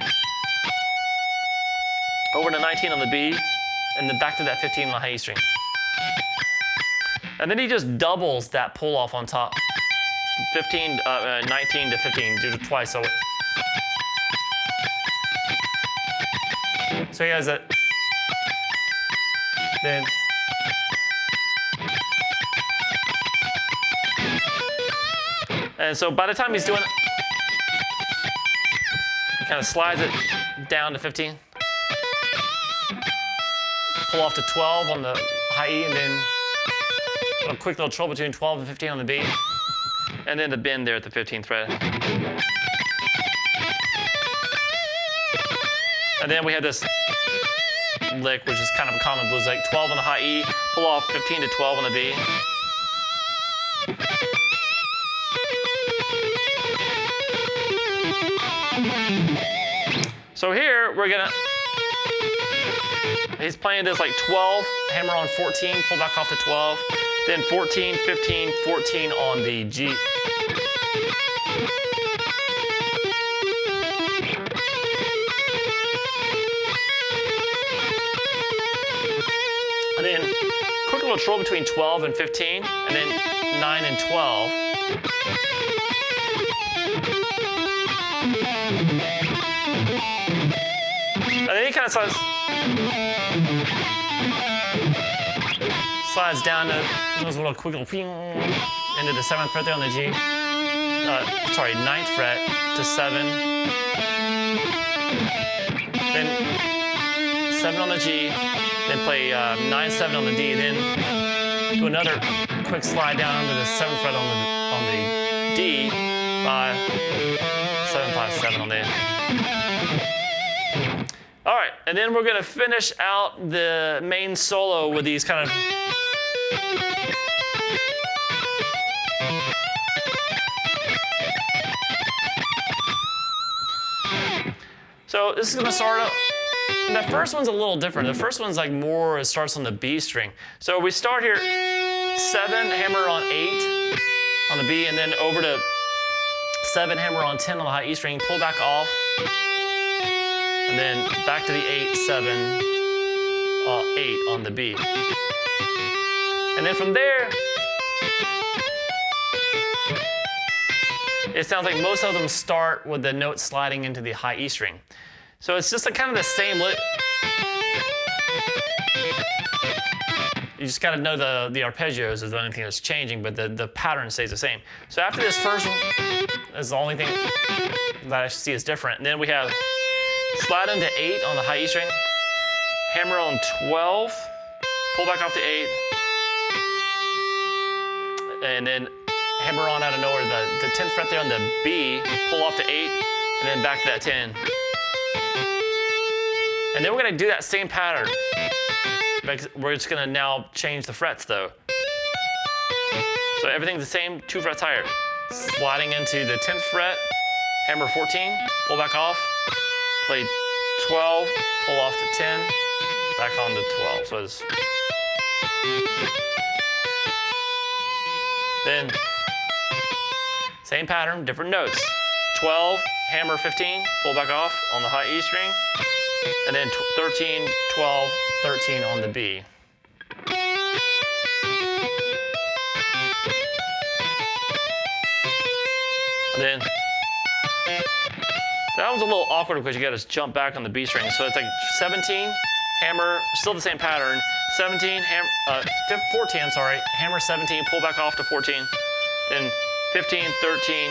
over to 19 on the B, and then back to that 15 on the high E string. And then he just doubles that pull off on top. 19 to 15, do it twice. So he has that. Then and so by the time he's doing it, he kind of slides it down to 15, pull off to 12 on the high E, and then a quick little trill between 12 and 15 on the B. And then the bend there at the 15th fret. And then we have this lick, which is kind of a common blues lick. 12 on the high E, pull off 15 to 12 on the B. So here, he's playing this like 12, hammer on 14, pull back off to 12. Then 14, 15, 14 on the G. And then quick little trill between 12 and 15, and then 9 and 12. And then he kind of slides down to those little quick little ping into the 7th fret there on the G. 9th fret to 7. Then 7 on the G. Then play 9, 7 on the D. Then do another quick slide down into the 7th fret on the D. 5, 7, 5, 7 on the A. All right, and then we're gonna finish out the main solo with these kind of so this is gonna start out. That first one's a little different. The first one's like more, it starts on the B string. So we start here, 7, hammer on 8 on the B, and then over to 7, hammer on 10 on the high E string, pull back off, and then back to the 8, 7 8 on the B. And then from there, it sounds like most of them start with the note sliding into the high E string. So it's just kind of the same lick. You just got to know the arpeggios is the only thing that's changing, but the pattern stays the same. So after this first one, is the only thing that I see is different. And then we have slide into 8 on the high E string, hammer on 12, pull back off to 8, and then hammer on out of nowhere the 10th fret there on the B, pull off to 8, and then back to that 10. And then we're going to do that same pattern. We're just going to now change the frets though. So everything's the same, 2 frets higher. Sliding into the 10th fret, hammer 14, pull back off, play 12, pull off to 10, back on to 12. So it's then same pattern, different notes. 12, hammer 15, pull back off on the high E string, and then 13, 12, 13 on the B. And then that was a little awkward because you got to jump back on the B string. So it's like 17, hammer, still the same pattern. 17, 14, I'm sorry, hammer 17, pull back off to 14. Then 15, 13,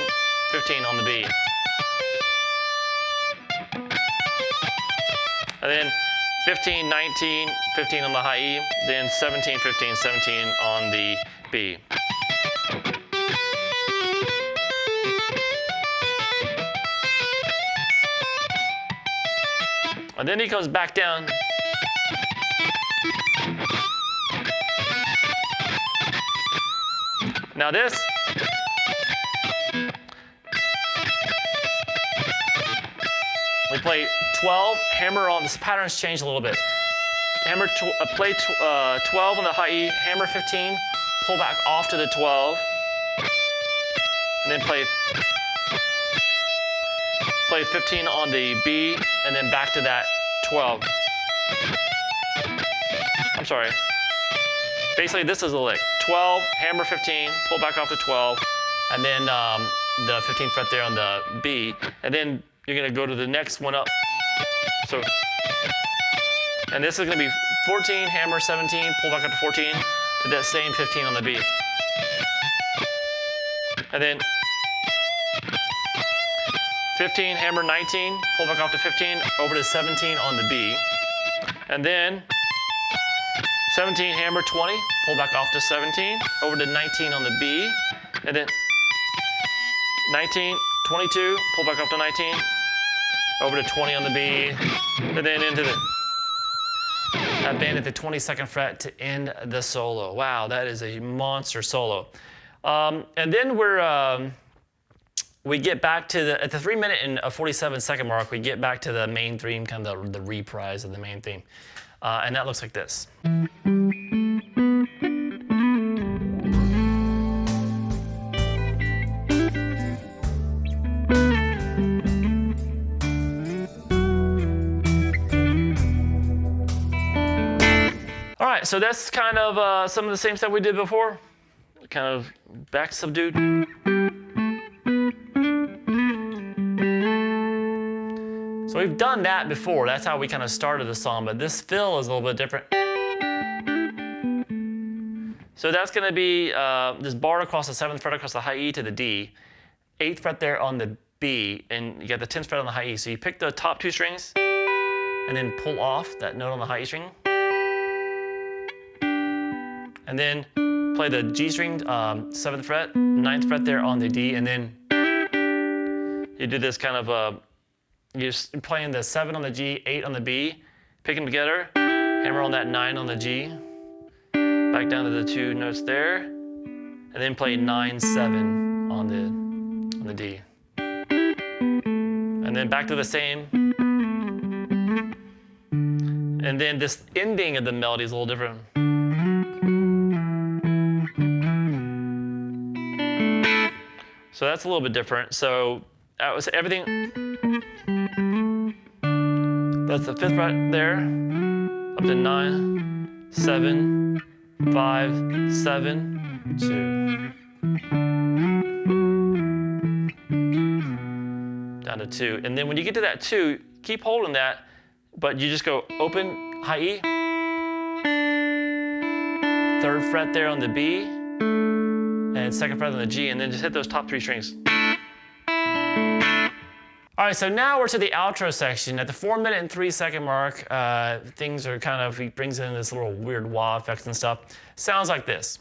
15 on the B. And then 15, 19, 15 on the high E, then 17, 15, 17 on the B. And then he comes back down. Now this, we play 12, hammer on, this pattern's changed a little bit. Hammer, play 12 on the high E, hammer 15, pull back off to the 12, and then play 15 on the B, and then back to that 12. I'm sorry. Basically, this is a lick. 12, hammer 15, pull back off to 12, and then the 15th fret there on the B, and then you're gonna go to the next one up. So, and this is gonna be 14, hammer 17, pull back up to 14, to that same 15 on the B. And then 15, hammer 19, pull back off to 15, over to 17 on the B. And then 17, hammer 20, pull back off to 17, over to 19 on the B. And then 19, 22, pull back off to 19, over to 20 on the B. And then into that bend at the 22nd fret to end the solo. Wow, that is a monster solo. And then we get back to at the 3-minute and 47-second mark, we get back to the main theme, kind of the reprise of the main theme. And that looks like this. All right, so that's kind of some of the same stuff we did before, kind of back subdued. So we've done that before. That's how we kind of started the song, but this fill is a little bit different. So that's going to be this bar across the 7th fret across the high E to the D, 8th fret there on the B, and you got the 10th fret on the high E. So you pick the top 2 strings and then pull off that note on the high E string. And then play the G string, 7th fret, 9th fret there on the D, and then you do this kind of you're playing the 7 on the G, 8 on the B, pick them together, hammer on that 9 on the G, back down to the 2 notes there, and then play 9, 7 on the D. And then back to the same. And then this ending of the melody is a little different. So that's a little bit different. So that was everything. That's the 5th fret there. up to 9, 7, 5, 7, 2. Down to 2. And then when you get to that 2, keep holding that, but you just go open, high E, 3rd fret there on the B, and 2nd fret on the G, and then just hit those top 3 strings. All right, so now we're to the outro section. At the 4-minute and 3-second mark, things are kind of, he brings in this little weird wah effects and stuff. Sounds like this.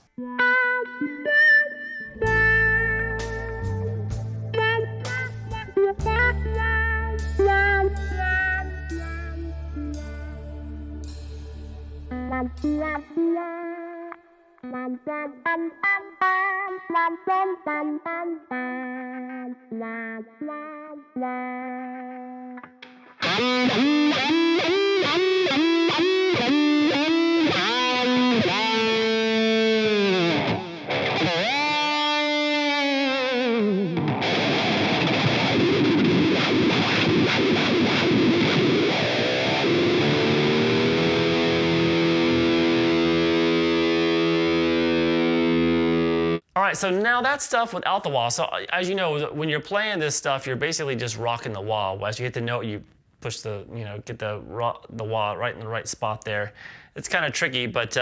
All right, so now that's stuff without the wah. So as you know, when you're playing this stuff, you're basically just rocking the wah. As you hit the note, you push the, get the wah right in the right spot there. It's kind of tricky, but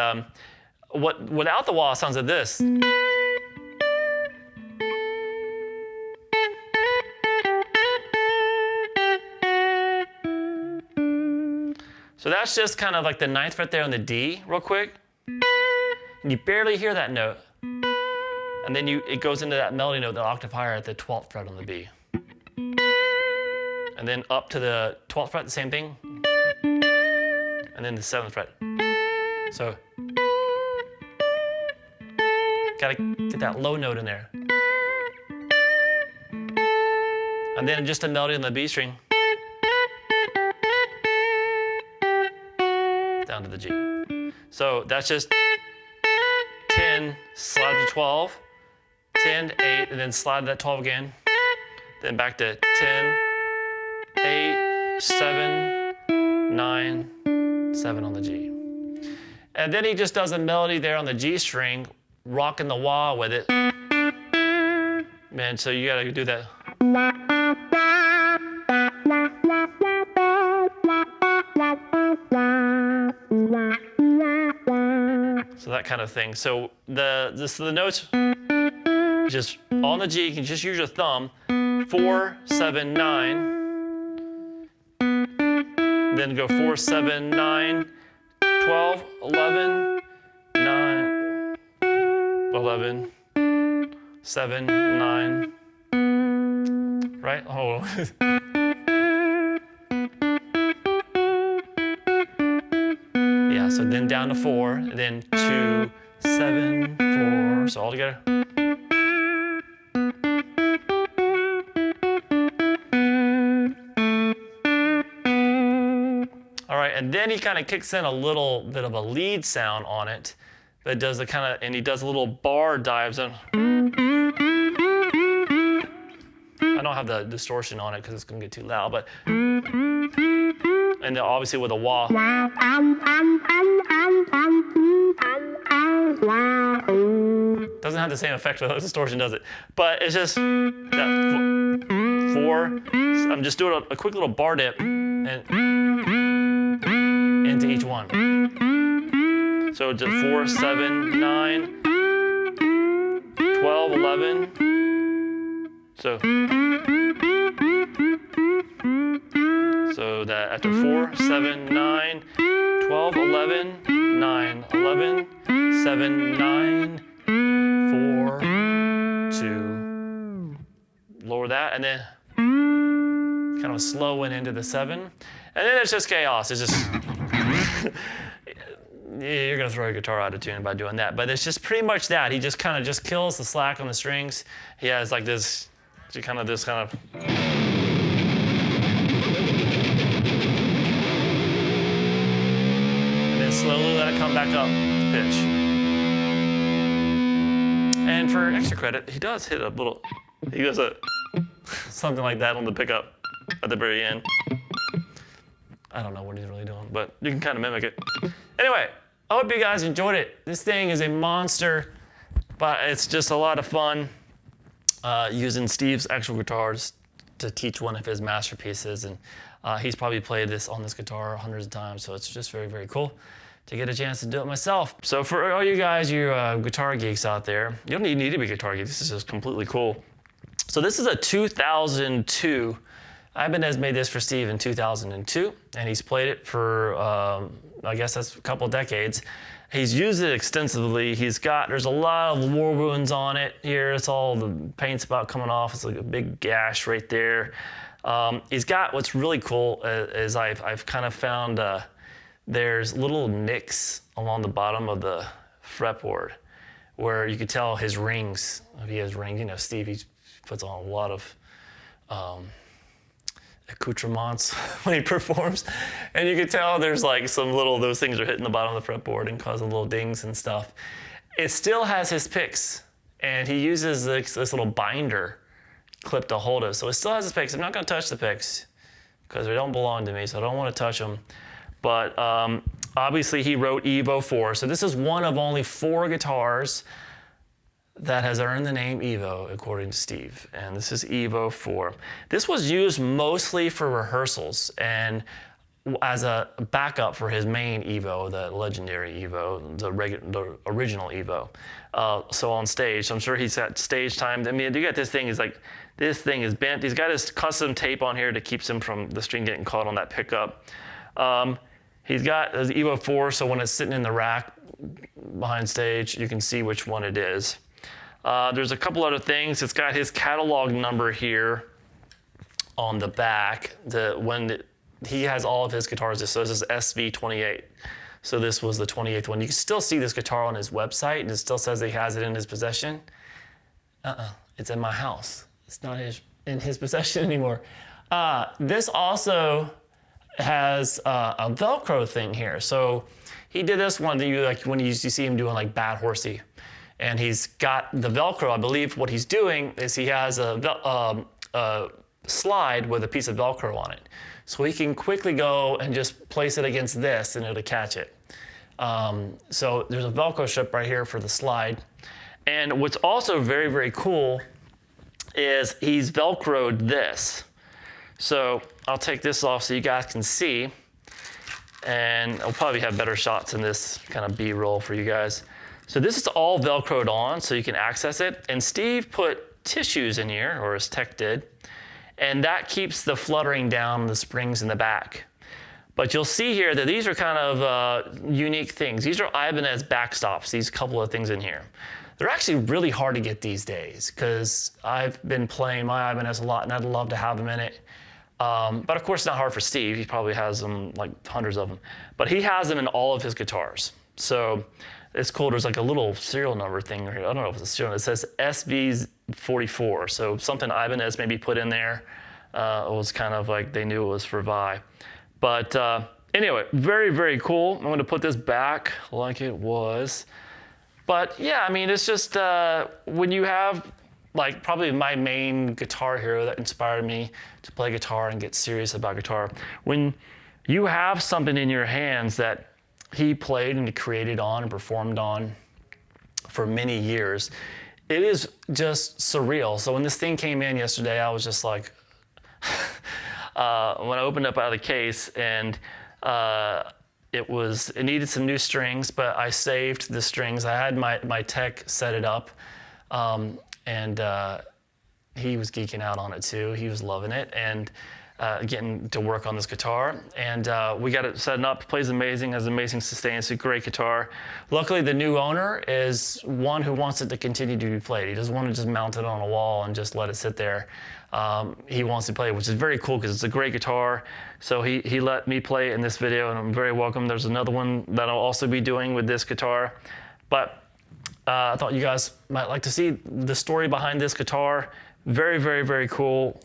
without the wah sounds like this. So that's just kind of like the 9th fret there on the D real quick. And you barely hear that note. And then it goes into that melody note, the octave higher at the 12th fret on the B. And then up to the 12th fret, the same thing. And then the 7th fret. So, gotta get that low note in there. And then just a melody on the B string. Down to the G. So that's just 10, slide to 12. 10, 8, and then slide that 12 again. Then back to 10, 8, 7, 9, 7 on the G. And then he just does a melody there on the G string, rocking the wah with it. Man, so you gotta do that. So that kind of thing. So the notes, just on the G, you can just use your thumb, 4, 7, 9. Then go 4, 7, 9, 12, 11, 9, 11, 7, 9. Right? Hold on. Yeah, so then down to 4, and then 2, 7, 4. So all together. And then he kind of kicks in a little bit of a lead sound on it, but it does and he does a little bar dives in. I don't have the distortion on it because it's going to get too loud, but and then obviously with a wah. Doesn't have the same effect with the distortion, does it? But it's just that 4. I'm just doing a quick little bar dip and into each one. So just 4, 7, 9, 12, 11. So that after 4, 7, 9, 12, 11, 9, 11, 7, 9, 4, 2. Lower that, and then kind of slow in into the 7. And then it's just chaos. It's just, you're gonna throw your guitar out of tune by doing that. But it's just pretty much that. He just kind of just kills the slack on the strings. He has like this kind of. And then slowly let it come back up to pitch. And for extra credit, he does hit a little, he does something like that on the pickup at the very end. I don't know what he's really doing, but you can kind of mimic it. Anyway, I hope you guys enjoyed it. This thing is a monster, but it's just a lot of fun using Steve's actual guitars to teach one of his masterpieces. And he's probably played this on this guitar hundreds of times, so it's just very, very cool to get a chance to do it myself. So for all you guys, you guitar geeks out there, you don't need to be a guitar geek. This is just completely cool. So this is a 2002. Ibanez made this for Steve in 2002, and he's played it for, I guess that's a couple decades. He's used it extensively. There's a lot of war wounds on it here. It's all the paint's about coming off. It's like a big gash right there. He's got, what's really cool is I've kind of found there's little nicks along the bottom of the fretboard where you could tell his rings, if he has rings, you know, Steve, he puts on a lot of accoutrements when he performs, and you can tell there's like some little, those things are hitting the bottom of the fretboard and causing little dings and stuff. It still has his picks, and he uses this little binder clip to hold it, so it still has his picks. I'm not going to touch the picks because they don't belong to me, so I don't want to touch them. But obviously he wrote EVO IV, so this is one of only 4 guitars that has earned the name EVO, according to Steve, and this is EVO IV. This was used mostly for rehearsals and as a backup for his main EVO, the legendary EVO, the original EVO. So on stage, I'm sure he's at stage time. I mean, you got this thing is like, this thing is bent. He's got his custom tape on here to keep him from the string getting caught on that pickup. He's got his EVO IV, so when it's sitting in the rack behind stage, you can see which one it is. There's a couple other things. It's got his catalog number here on the back. He has all of his guitars. So this is SV28. So this was the 28th one. You can still see this guitar on his website, and it still says he has it in his possession. It's in my house. It's not in his possession anymore. This also has a Velcro thing here. So he did this one that when you see him doing like Bad Horsey. And he's got the Velcro. I believe what he's doing is he has a slide with a piece of Velcro on it. So he can quickly go and just place it against this and it'll catch it. So there's a Velcro strip right here for the slide. And what's also very, very cool is he's Velcroed this. So I'll take this off so you guys can see. And I'll probably have better shots in this kind of B-roll for you guys. So this is all Velcroed on so you can access it. And Steve put tissues in here, or his tech did, and that keeps the fluttering down the springs in the back. But you'll see here that these are kind of unique things. These are Ibanez backstops, these couple of things in here. They're actually really hard to get these days because I've been playing my Ibanez a lot and I'd love to have them in it. But of course, it's not hard for Steve. He probably has them, like hundreds of them. But he has them in all of his guitars. So it's cool. There's like a little serial number thing here. I don't know if it's a serial. It says SV44. So something Ibanez maybe put in there. It was kind of like they knew it was for Vi. But anyway, very, very cool. I'm going to put this back like it was. But yeah, I mean, it's just when you have like probably my main guitar hero that inspired me to play guitar and get serious about guitar. When you have something in your hands that he played and created on and performed on for many years, it is just surreal. So when this thing came in yesterday, I was just like, when I opened up out of the case, and it needed some new strings, but I saved the strings. I had my tech set it up, and he was geeking out on it too. He was loving it, and getting to work on this guitar, and we got it set up. Plays amazing, has amazing sustain. It's a great guitar. Luckily, the new owner is one who wants it to continue to be played. He doesn't want to just mount it on a wall and just let it sit there. He wants to play it, which is very cool because it's a great guitar. So he let me play it in this video, and I'm very welcome. There's another one that I'll also be doing with this guitar. But I thought you guys might like to see the story behind this guitar. Very, very, very cool.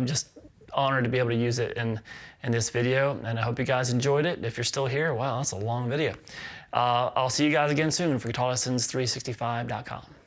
Just honored to be able to use it in this video, and I hope you guys enjoyed it. If you're still here, wow, that's a long video. I'll see you guys again soon for GuitarLessons365.com.